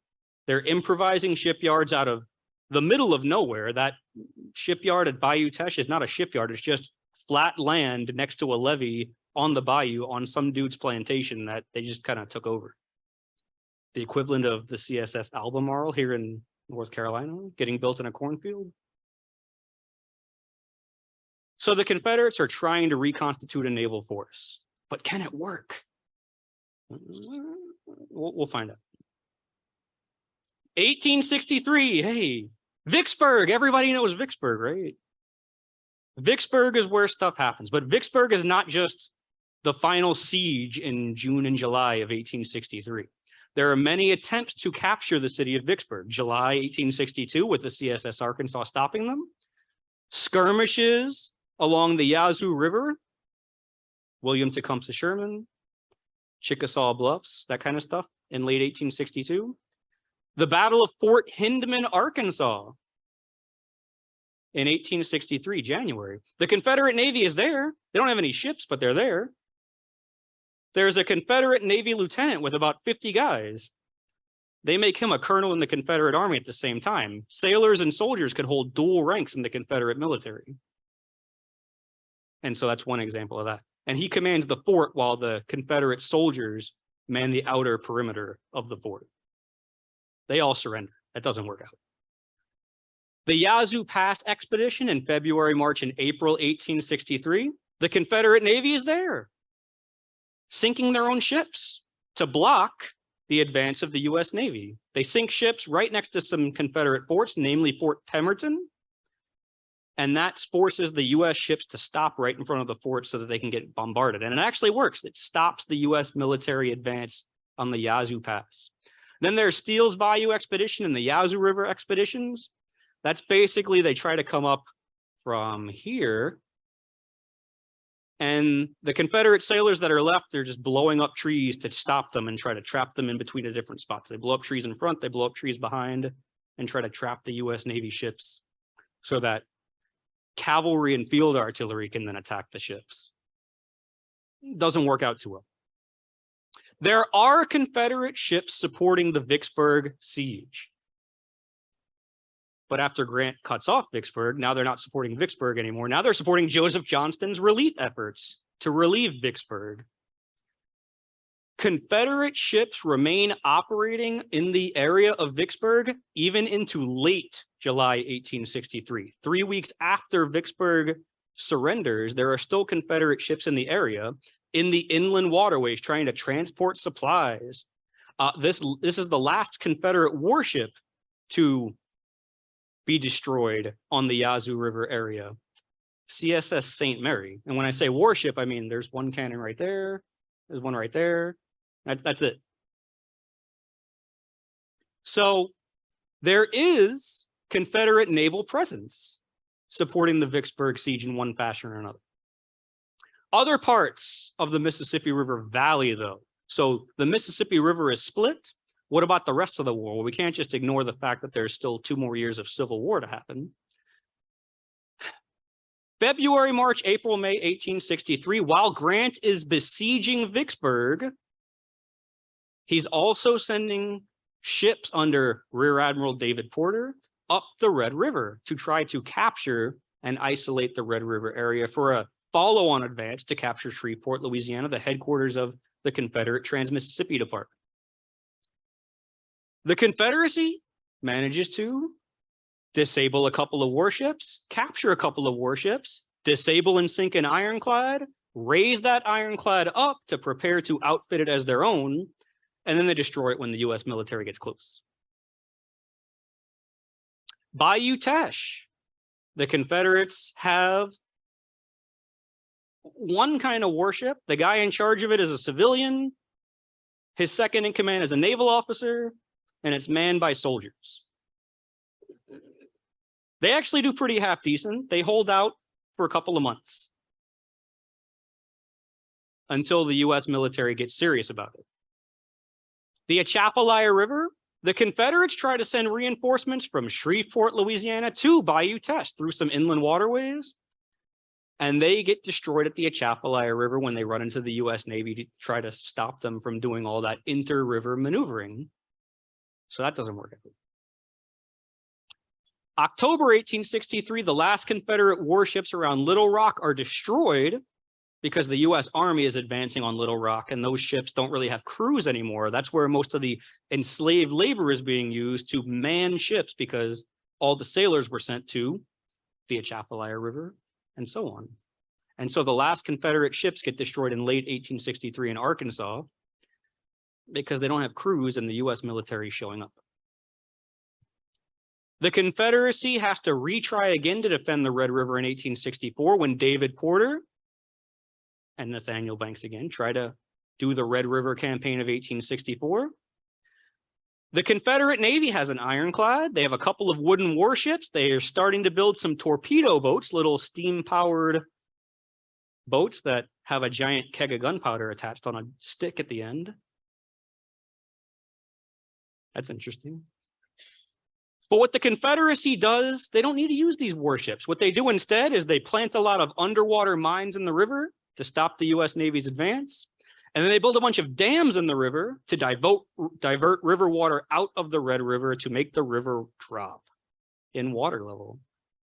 They're improvising shipyards out of the middle of nowhere. That shipyard at Bayou Teche is not a shipyard. It's just flat land next to a levee on the bayou on some dude's plantation that they just kind of took over. The equivalent of the CSS Albemarle here in North Carolina, getting built in a cornfield. So the Confederates are trying to reconstitute a naval force, but can it work? We'll find out. 1863, hey, Vicksburg, everybody knows Vicksburg, right? Vicksburg is where stuff happens, but Vicksburg is not just the final siege in June and July of 1863. There are many attempts to capture the city of Vicksburg. July 1862 with the CSS Arkansas stopping them. Skirmishes along the Yazoo River. William Tecumseh Sherman. Chickasaw Bluffs, that kind of stuff in late 1862. The Battle of Fort Hindman, Arkansas in 1863, January. The Confederate Navy is there. They don't have any ships, but they're there. There's a Confederate Navy lieutenant with about 50 guys. They make him a colonel in the Confederate Army at the same time. Sailors and soldiers could hold dual ranks in the Confederate military. And so that's one example of that. And he commands the fort while the Confederate soldiers man the outer perimeter of the fort. They all surrender. That doesn't work out. The Yazoo Pass expedition in February, March, and April 1863, the Confederate Navy is there, sinking their own ships to block the advance of the US Navy. They sink ships right next to some Confederate forts, namely Fort Pemberton, and that forces the US ships to stop right in front of the fort so that they can get bombarded. And it actually works. It stops the US military advance on the Yazoo Pass. Then there's Steele's Bayou expedition and the Yazoo River expeditions. That's basically, they try to come up from here. And the Confederate sailors that are left, they're just blowing up trees to stop them and try to trap them in between the different spots. They blow up trees in front, they blow up trees behind, and try to trap the US Navy ships so that cavalry and field artillery can then attack the ships. Doesn't work out too well. There are Confederate ships supporting the Vicksburg siege. But after Grant cuts off Vicksburg, now they're not supporting Vicksburg anymore. Now they're supporting Joseph Johnston's relief efforts to relieve Vicksburg. Confederate ships remain operating in the area of Vicksburg even into late July 1863. 3 weeks after Vicksburg surrenders, there are still Confederate ships in the area in the inland waterways trying to transport supplies. This is the last Confederate warship to be destroyed on the Yazoo River area, CSS St. Mary. And when I say warship, I mean there's one cannon right there, there's one right there. That's it. So there is Confederate naval presence supporting the Vicksburg siege in one fashion or another. Other parts of the Mississippi River Valley, though. So the Mississippi River is split. What about the rest of the war? Well, we can't just ignore the fact that there's still 2 more years of Civil War to happen. February, March, April, May 1863, while Grant is besieging Vicksburg, He's also sending ships under Rear Admiral David Porter up the Red River to try to capture and isolate the Red River area for a follow-on advance to capture Shreveport, Louisiana, the headquarters of the Confederate Trans-Mississippi Department. The Confederacy manages to disable a couple of warships, capture a couple of warships, disable and sink an ironclad, raise that ironclad up to prepare to outfit it as their own, and then they destroy it when the US military gets close. Bayou Teche. The Confederates have one kind of warship. The guy in charge of it is a civilian. His second in command is a naval officer, and it's manned by soldiers. They actually do pretty half decent. They hold out for a couple of months until the US military gets serious about it. The Atchafalaya River, the Confederates try to send reinforcements from Shreveport, Louisiana to Bayou Teche through some inland waterways, and they get destroyed at the Atchafalaya River when they run into the US Navy to try to stop them from doing all that inter-river maneuvering. So that doesn't work. October 1863, the last Confederate warships around Little Rock are destroyed because the US Army is advancing on Little Rock, and those ships don't really have crews anymore. That's where most of the enslaved labor is being used to man ships, because all the sailors were sent to the Atchafalaya River and so on. And so the last Confederate ships get destroyed in late 1863 in Arkansas because they don't have crews and the US military is showing up. The Confederacy has to retry again to defend the Red River in 1864 when David Porter and Nathaniel Banks again try to do the Red River campaign of 1864. The Confederate Navy has an ironclad. They have a couple of wooden warships. They are starting to build some torpedo boats, little steam-powered boats that have a giant keg of gunpowder attached on a stick at the end. That's interesting. But what the Confederacy does, they don't need to use these warships. What they do instead is they plant a lot of underwater mines in the river to stop the US Navy's advance. And then they build a bunch of dams in the river to divert river water out of the Red River to make the river drop in water level.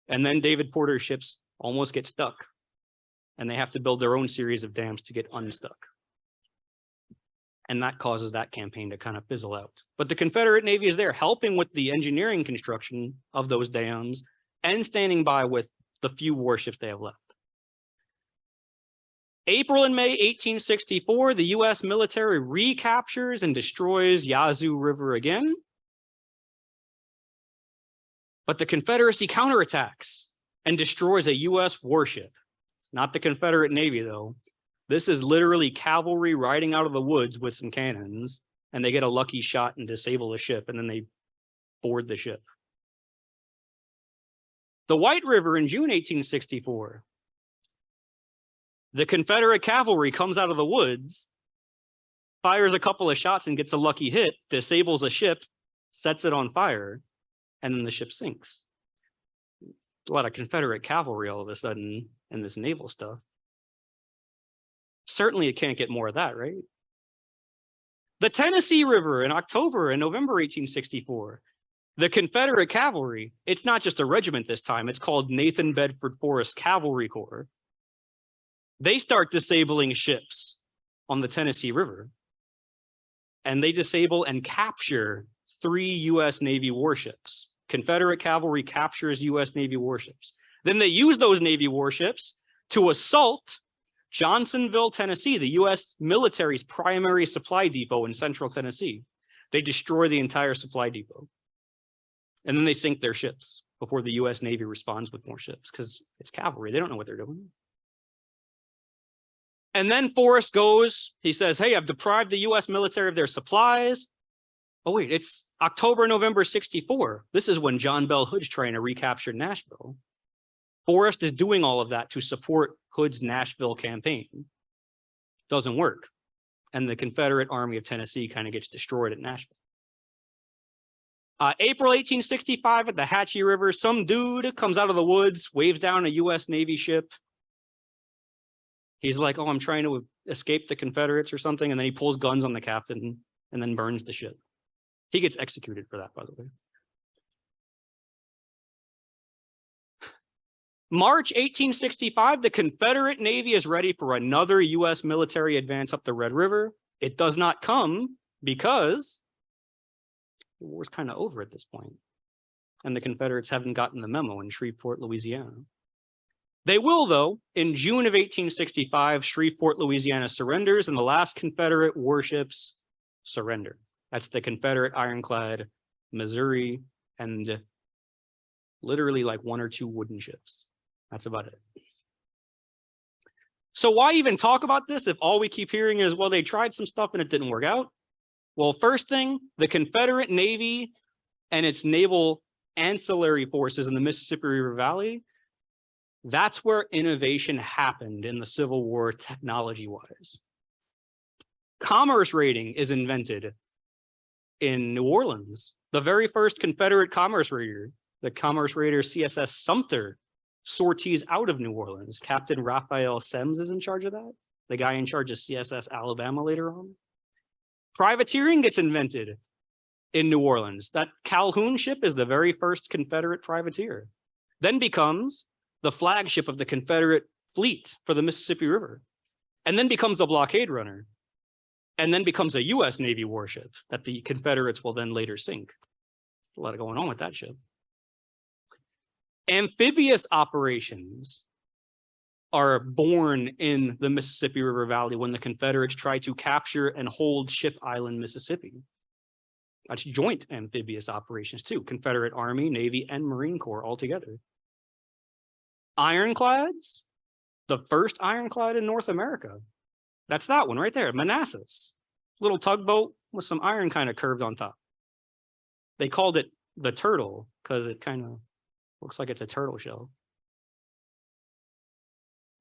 And then David Porter's ships almost get stuck, and they have to build their own series of dams to get unstuck. And that causes that campaign to kind of fizzle out. But the Confederate Navy is there helping with the engineering construction of those dams and standing by with the few warships they have left. April and May 1864, the US military recaptures and destroys Yazoo River again. But the Confederacy counterattacks and destroys a US warship. Not the Confederate Navy, though. This is literally cavalry riding out of the woods with some cannons, and they get a lucky shot and disable the ship, and then they board the ship. The White River in June 1864. The Confederate cavalry comes out of the woods, fires a couple of shots and gets a lucky hit, disables a ship, sets it on fire, and then the ship sinks. A lot of Confederate cavalry all of a sudden in this naval stuff. Certainly it can't get more of that, right? The Tennessee River in October and November 1864. The Confederate cavalry, it's not just a regiment this time, it's called Nathan Bedford Forrest Cavalry Corps. They start disabling ships on the Tennessee River, and they disable and capture 3 US Navy warships. Confederate cavalry captures US Navy warships. Then they use those Navy warships to assault Johnsonville, Tennessee, the US military's primary supply depot in central Tennessee. They destroy the entire supply depot. And then they sink their ships before the US Navy responds with more ships, because it's cavalry. They don't know what they're doing. And then Forrest goes, he says, hey, I've deprived the US military of their supplies. Oh, wait, it's October, November 64. This is when John Bell Hood's trying to recapture Nashville. Forrest is doing all of that to support Hood's Nashville campaign. Doesn't work. And the Confederate Army of Tennessee kind of gets destroyed at Nashville. April 1865 at the Hatchie River, some dude comes out of the woods, waves down a US Navy ship. He's like, oh, I'm trying to escape the Confederates or something. And then he pulls guns on the captain and then burns the ship. He gets executed for that, by the way. March 1865, the Confederate Navy is ready for another US military advance up the Red River. It does not come because the war's kind of over at this point, and the Confederates haven't gotten the memo in Shreveport, Louisiana. They will, though. In June of 1865, Shreveport, Louisiana surrenders, and the last Confederate warships surrender. That's the Confederate ironclad Missouri, and literally like 1 or 2 wooden ships. That's about it. So why even talk about this if all we keep hearing is, well, they tried some stuff and it didn't work out? Well, first thing, the Confederate Navy and its naval ancillary forces in the Mississippi River Valley, that's where innovation happened in the Civil War technology-wise. Commerce raiding is invented in New Orleans. The very first Confederate commerce raider, the commerce raider CSS Sumter, sorties out of New Orleans. Captain Raphael Semmes is in charge of that, the guy in charge of CSS Alabama later on. Privateering gets invented in New Orleans. That Calhoun ship is the very first Confederate privateer, then becomes the flagship of the Confederate fleet for the Mississippi River, and then becomes a blockade runner, and then becomes a US Navy warship that the Confederates will then later sink. There's a lot going on with that ship. Amphibious operations are born in the Mississippi River Valley when the Confederates try to capture and hold Ship Island, Mississippi. That's joint amphibious operations too, Confederate Army, Navy, and Marine Corps all together. Ironclads, the first ironclad in North America. That's that one right there, Manassas. Little tugboat with some iron kind of curved on top. They called it the Turtle because it kind of looks like it's a turtle shell.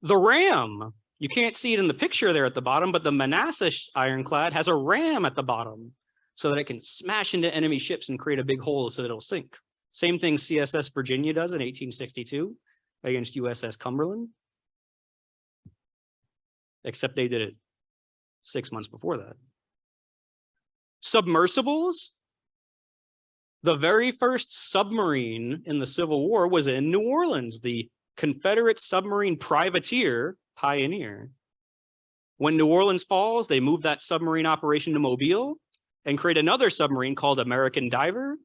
The ram, you can't see it in the picture there at the bottom, but the Manassas ironclad has a ram at the bottom so that it can smash into enemy ships and create a big hole so that it'll sink. Same thing CSS Virginia does in 1862 against USS Cumberland, except they did it 6 months before that. Submersibles, the very first submarine in the Civil War was in New Orleans, the Confederate submarine privateer Pioneer. When New Orleans falls, they move that submarine operation to Mobile and create another submarine called American Diver.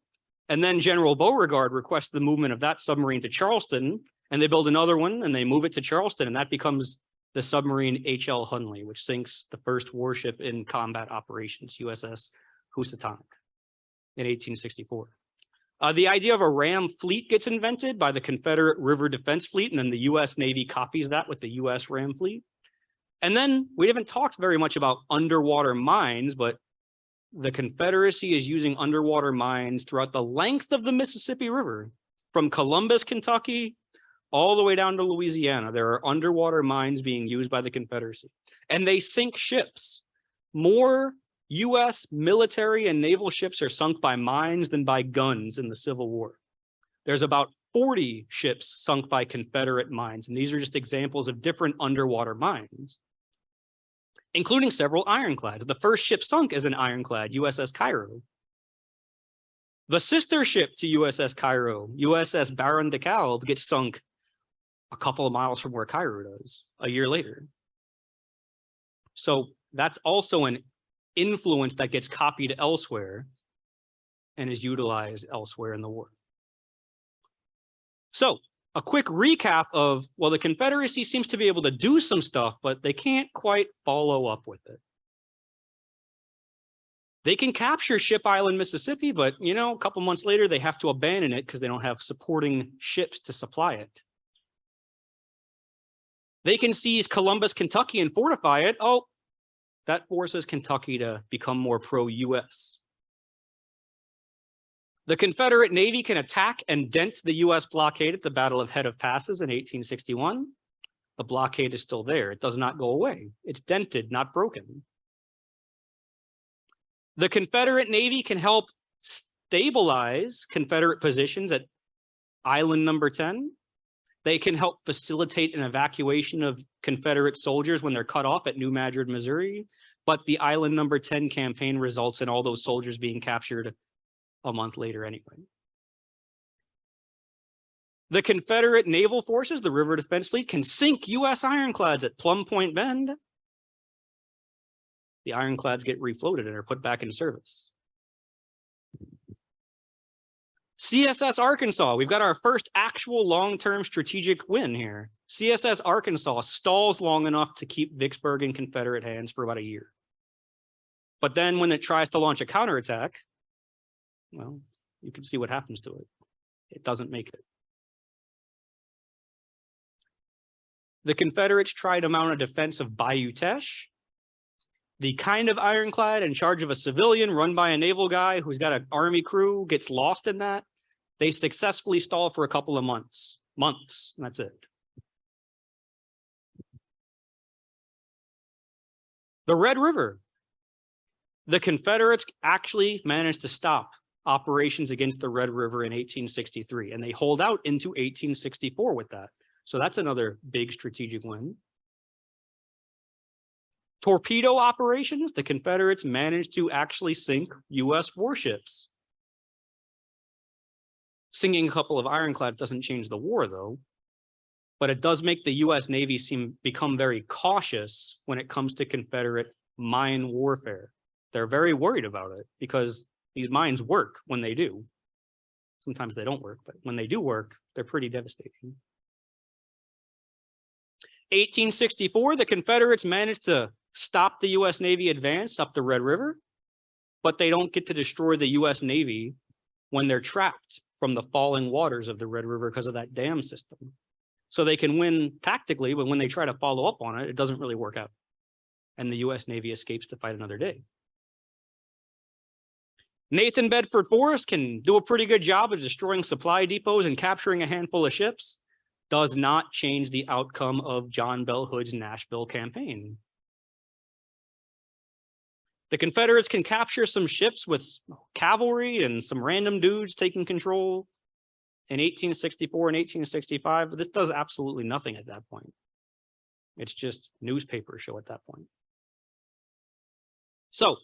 And then General Beauregard requests the movement of that submarine to Charleston, and they build another one and they move it to Charleston, and that becomes the submarine H.L. Hunley, which sinks the first warship in combat operations, USS Housatonic, in 1864. The idea of a ram fleet gets invented by the Confederate River Defense Fleet, and then the US Navy copies that with the US Ram Fleet. And then we haven't talked very much about underwater mines, but the Confederacy is using underwater mines throughout the length of the Mississippi River, from Columbus, Kentucky, all the way down to Louisiana. There are underwater mines being used by the Confederacy, and they sink ships. More US military and naval ships are sunk by mines than by guns in the Civil War. There's about 40 ships sunk by Confederate mines, and these are just examples of different underwater mines, including several ironclads. The first ship sunk is an ironclad, USS Cairo. The sister ship to USS Cairo, USS Baron de Kalb, gets sunk a couple of miles from where Cairo does a year later. So that's also an influence that gets copied elsewhere and is utilized elsewhere in the war. So a quick recap of, well, the Confederacy seems to be able to do some stuff, but they can't quite follow up with it. They can capture Ship Island, Mississippi, but a couple months later, they have to abandon it because they don't have supporting ships to supply it. They can seize Columbus, Kentucky and fortify it. Oh, that forces Kentucky to become more pro-US. The Confederate Navy can attack and dent the US blockade at the Battle of Head of Passes in 1861. The blockade is still there. It does not go away. It's dented, not broken. The Confederate Navy can help stabilize Confederate positions at Island number 10. They can help facilitate an evacuation of Confederate soldiers when they're cut off at New Madrid, Missouri. but the Island Number 10 campaign results in all those soldiers being captured a month later anyway. The Confederate naval forces, the River Defense Fleet, can sink U.S. ironclads at Plum Point Bend. The ironclads get refloated and are put back in service. CSS Arkansas, we've got our first actual long-term strategic win here. CSS Arkansas stalls long enough to keep Vicksburg in Confederate hands for about a year. But then when it tries to launch a counterattack, well, you can see what happens to it. It doesn't make it. The Confederates try to mount a defense of Bayou Teche, the kind of ironclad in charge of a civilian run by a naval guy who's got an army crew gets lost in that. They successfully stall for a couple of months, and that's it. The Red River. The Confederates actually managed to stop operations against the Red River in 1863, and they hold out into 1864 with that. So that's another big strategic win. Torpedo operations, the Confederates managed to actually sink U.S. warships. Sinking a couple of ironclads doesn't change the war, though, but it does make the U.S. Navy become very cautious when it comes to Confederate mine warfare. They're very worried about it because these mines work when they do. Sometimes they don't work, but when they do work, they're pretty devastating. 1864, the Confederates managed to stop the U.S. Navy advance up the Red River, but they don't get to destroy the U.S. Navy when they're trapped from the falling waters of the Red River because of that dam system. So they can win tactically, but when they try to follow up on it, it doesn't really work out. And the U.S. Navy escapes to fight another day. Nathan Bedford Forrest can do a pretty good job of destroying supply depots and capturing a handful of ships. Does not change the outcome of John Bell Hood's Nashville campaign. The Confederates can capture some ships with cavalry and some random dudes taking control in 1864 and 1865, but this does absolutely nothing at that point. It's just newspaper show at that point. So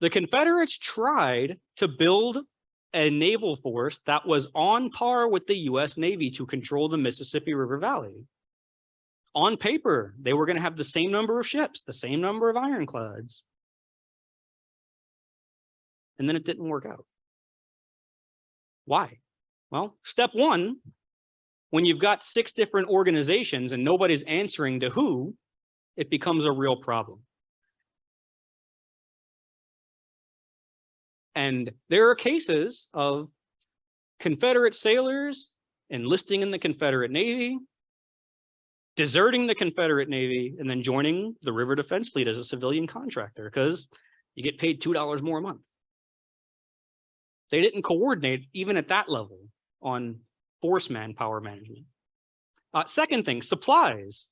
the Confederates tried to build a naval force that was on par with the U.S. Navy to control the Mississippi River Valley. On paper, they were going to have the same number of ships, the same number of ironclads. And then it didn't work out. Why? Well, step one, when you've got 6 different organizations and nobody's answering to who, it becomes a real problem. And there are cases of Confederate sailors enlisting in the Confederate Navy, deserting the Confederate Navy, and then joining the River Defense Fleet as a civilian contractor because you get paid $2 more a month. They didn't coordinate even at that level on force manpower management. Second thing, supplies.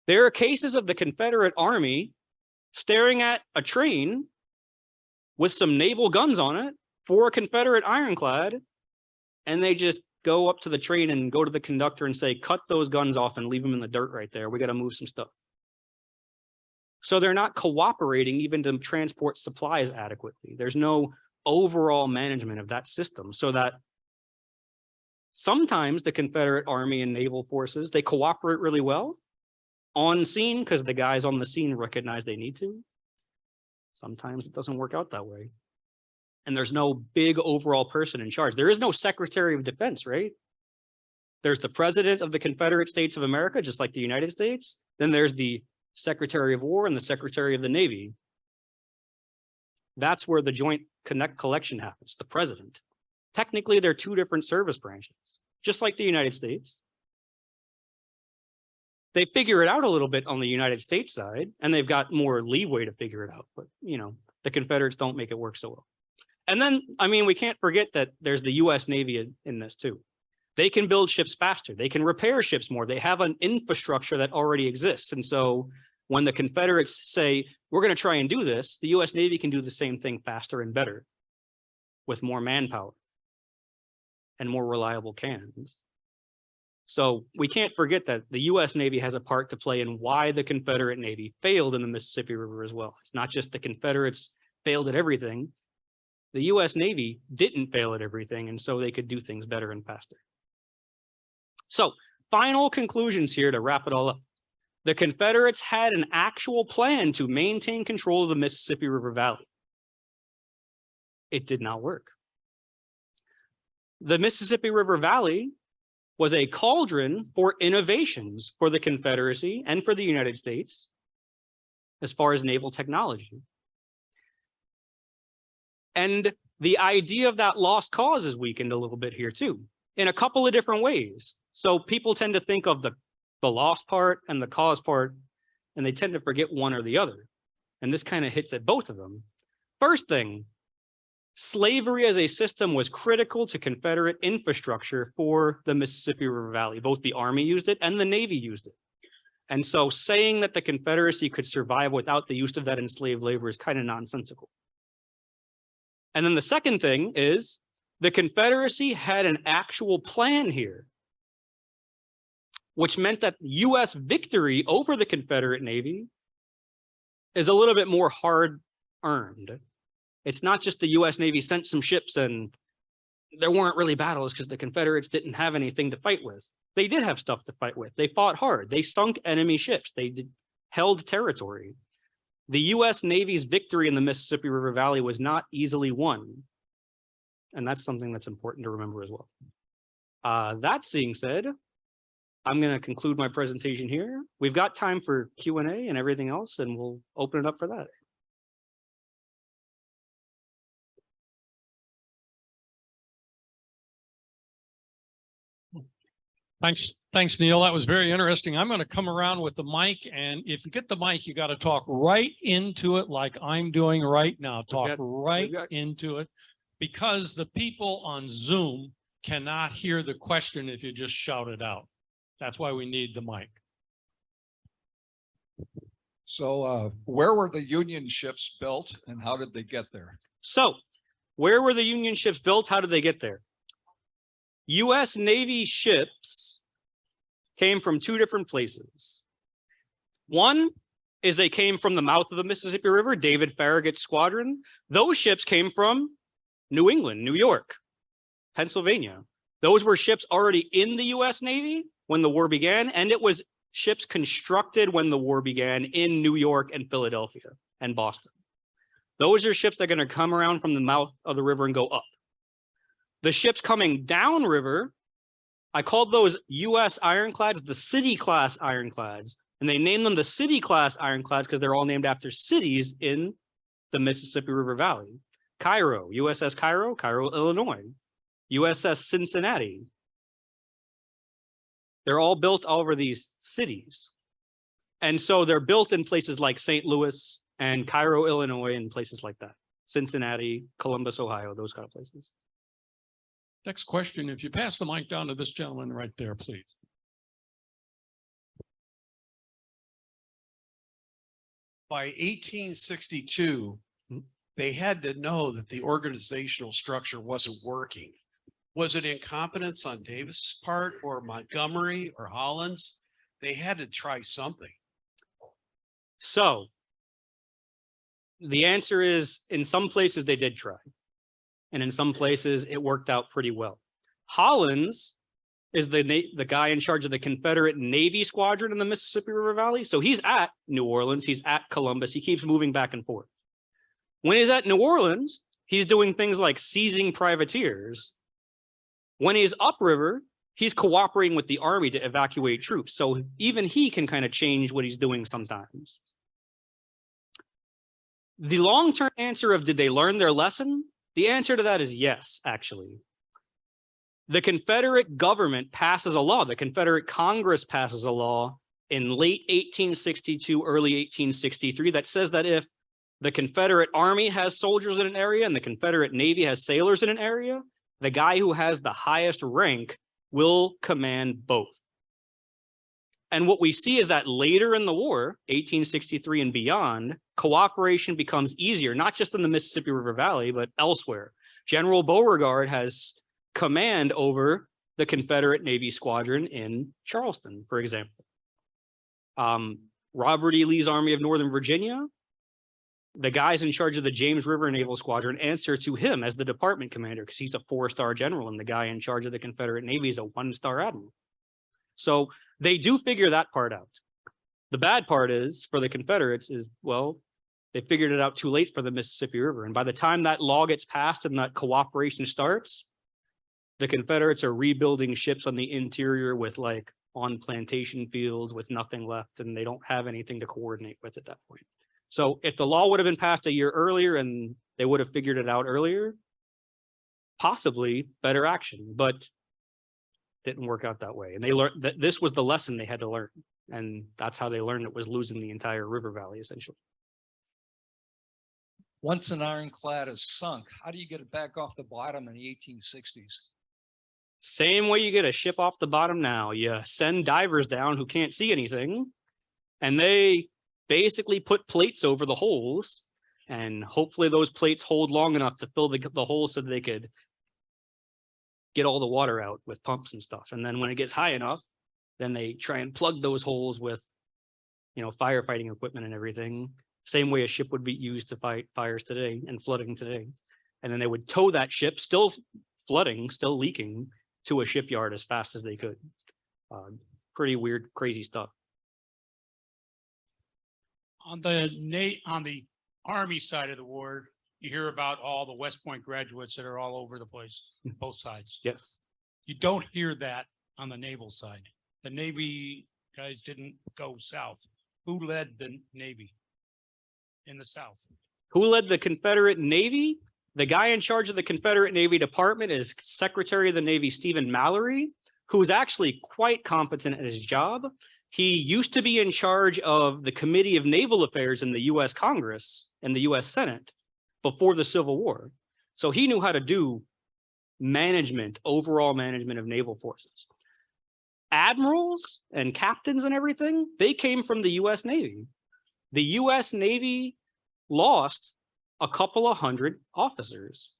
There are cases of the Confederate Army staring at a train with some naval guns on it for a Confederate ironclad, and they just go up to the train and go to the conductor and say, cut those guns off and leave them in the dirt right there. We got to move some stuff. So they're not cooperating even to transport supplies adequately. There's no overall management of that system, so that sometimes the Confederate Army and naval forces, they cooperate really well on scene because the guys on the scene recognize they need to. Sometimes it doesn't work out that way. And there's no big overall person in charge. There is no Secretary of Defense, right? There's the President of the Confederate States of America, just like the United States. Then there's the Secretary of War and the Secretary of the Navy. That's where the joint collection happens, the President. Technically, they're 2 different service branches, just like the United States. They figure it out a little bit on the United States side, and they've got more leeway to figure it out. But, you know, the Confederates don't make it work so well. And then, I mean, we can't forget that there's the U.S. Navy in this too. They can build ships faster. They can repair ships more. They have an infrastructure that already exists. And so when the Confederates say, we're going to try and do this, the U.S. Navy can do the same thing faster and better with more manpower and more reliable cannons. So we can't forget that the US Navy has a part to play in why the Confederate Navy failed in the Mississippi River as well. It's not just the Confederates failed at everything. The US Navy didn't fail at everything, and so they could do things better and faster. So final conclusions here to wrap it all up. The Confederates had an actual plan to maintain control of the Mississippi River Valley. It did not work. The Mississippi River Valley was a cauldron for innovations for the Confederacy and for the United States as far as naval technology. And the idea of that lost cause is weakened a little bit here too, in a couple of different ways. So people tend to think of the lost part and the cause part, and they tend to forget one or the other. And this kind of hits at both of them. First thing, slavery as a system was critical to Confederate infrastructure for the Mississippi River Valley. Both the Army used it and the Navy used it. And so saying that the Confederacy could survive without the use of that enslaved labor is kind of nonsensical. And then the second thing is the Confederacy had an actual plan here, which meant that US victory over the Confederate Navy is a little bit more hard-earned. It's not just the US Navy sent some ships and there weren't really battles because the Confederates didn't have anything to fight with. They did have stuff to fight with. They fought hard. They sunk enemy ships. They held territory. The US Navy's victory in the Mississippi River Valley was not easily won. And that's something that's important to remember as well. That being said, I'm going to conclude my presentation here. We've got time for Q&A and everything else, and we'll open it up for that. Thanks, Neil. That was very interesting. I'm going to come around with the mic, and if you get the mic, you got to talk right into it like I'm doing right now. Talk right into it, because the people on Zoom cannot hear the question if you just shout it out. That's why we need the mic. So where were the Union ships built and how did they get there? So where were the Union ships built? How did they get there? US Navy ships came from two different places. One is they came from the mouth of the Mississippi River, David Farragut's squadron. Those ships came from New England, New York, Pennsylvania. Those were ships already in the US Navy when the war began, and it was ships constructed when the war began in New York and Philadelphia and Boston. Those are ships that are going to come around from the mouth of the river and go up. The ships coming downriver, I called those US ironclads the city-class ironclads, and they named them the city-class ironclads because they're all named after cities in the Mississippi River Valley. Cairo, USS Cairo, Cairo, Illinois. USS Cincinnati. They're all built over these cities. And so they're built in places like St. Louis and Cairo, Illinois, and places like that. Cincinnati, Columbus, Ohio, those kind of places. Next question, if you pass the mic down to this gentleman right there, please. By 1862, they had to know that the organizational structure wasn't working. Was it incompetence on Davis' part or Montgomery or Holland's? They had to try something. So the answer is, in some places they did try. And in some places it worked out pretty well. Holland's is the guy in charge of the Confederate Navy squadron in the Mississippi River Valley. So he's at New Orleans, he's at Columbus, he keeps moving back and forth. When he's at New Orleans, he's doing things like seizing privateers. When he's upriver, he's cooperating with the Army to evacuate troops. So even he can kind of change what he's doing sometimes. The long-term answer of did they learn their lesson? The answer to that is yes, actually. The Confederate government passes a law. The Confederate Congress passes a law in late 1862, early 1863 that says that if the Confederate Army has soldiers in an area and the Confederate Navy has sailors in an area, the guy who has the highest rank will command both. And what we see is that later in the war, 1863 and beyond, cooperation becomes easier, not just in the Mississippi River Valley, but elsewhere. General Beauregard has command over the Confederate Navy squadron in Charleston, for example. Robert E. Lee's Army of Northern Virginia, the guys in charge of the James River Naval Squadron answer to him as the department commander because he's a 4-star general, and the guy in charge of the Confederate Navy is a 1-star admiral. So they do figure that part out. The bad part is for the Confederates is, well, they figured it out too late for the Mississippi River. And by the time that law gets passed and that cooperation starts, the Confederates are rebuilding ships on the interior with like on plantation fields with nothing left, and they don't have anything to coordinate with at that point. So if the law would have been passed a year earlier and they would have figured it out earlier, possibly better action, but didn't work out that way. And they learned that this was the lesson they had to learn. And that's how they learned it, was losing the entire river valley, essentially. Once an ironclad is sunk, how do you get it back off the bottom in the 1860s? Same way you get a ship off the bottom now. You send divers down who can't see anything, and they basically put plates over the holes, and hopefully those plates hold long enough to fill the holes so that they could get all the water out with pumps and stuff. And then when it gets high enough, then they try and plug those holes with, you know, firefighting equipment and everything. Same way a ship would be used to fight fires today and flooding today. And then they would tow that ship, still flooding, still leaking, to a shipyard as fast as they could. Pretty weird, crazy stuff. On the Army side of the war, you hear about all the West Point graduates that are all over the place, both sides. Yes. You don't hear that on the naval side. The Navy guys didn't go south. Who led the Navy in the South? Who led the Confederate Navy? The guy in charge of the Confederate Navy Department is Secretary of the Navy Stephen Mallory, who's actually quite competent at his job. He used to be in charge of the Committee of Naval Affairs in the US Congress and the US Senate before the Civil War. So he knew how to do management, overall management of naval forces. Admirals and captains and everything, they came from the US Navy. The US Navy lost a couple of hundred officers.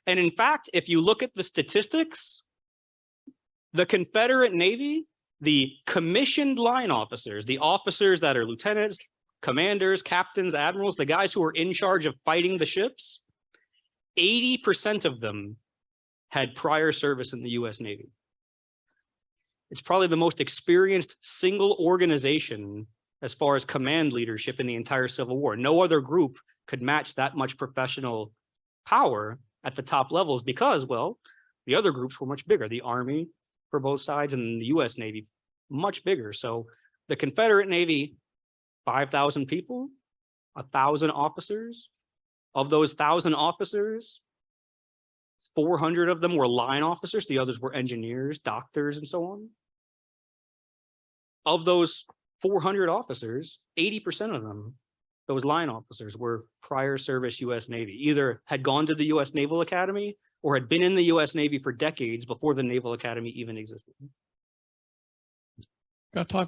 And in fact, if you look at the statistics, the Confederate Navy, the commissioned line officers, the officers that are lieutenants, commanders, captains, admirals, the guys who are in charge of fighting the ships, 80% of them had prior service in the US Navy. It's probably the most experienced single organization as far as command leadership in the entire Civil War. No other group could match that much professional power at the top levels because, well, the other groups were much bigger. The Army for both sides and the US Navy, much bigger. So the Confederate Navy, 5,000 people, 1,000 officers. Of those 1,000 officers, 400 of them were line officers. The others were engineers, doctors, and so on. Of those 400 officers, 80% of them, those line officers, were prior service US Navy, either had gone to the US Naval Academy or had been in the US Navy for decades before the Naval Academy even existed. Got time for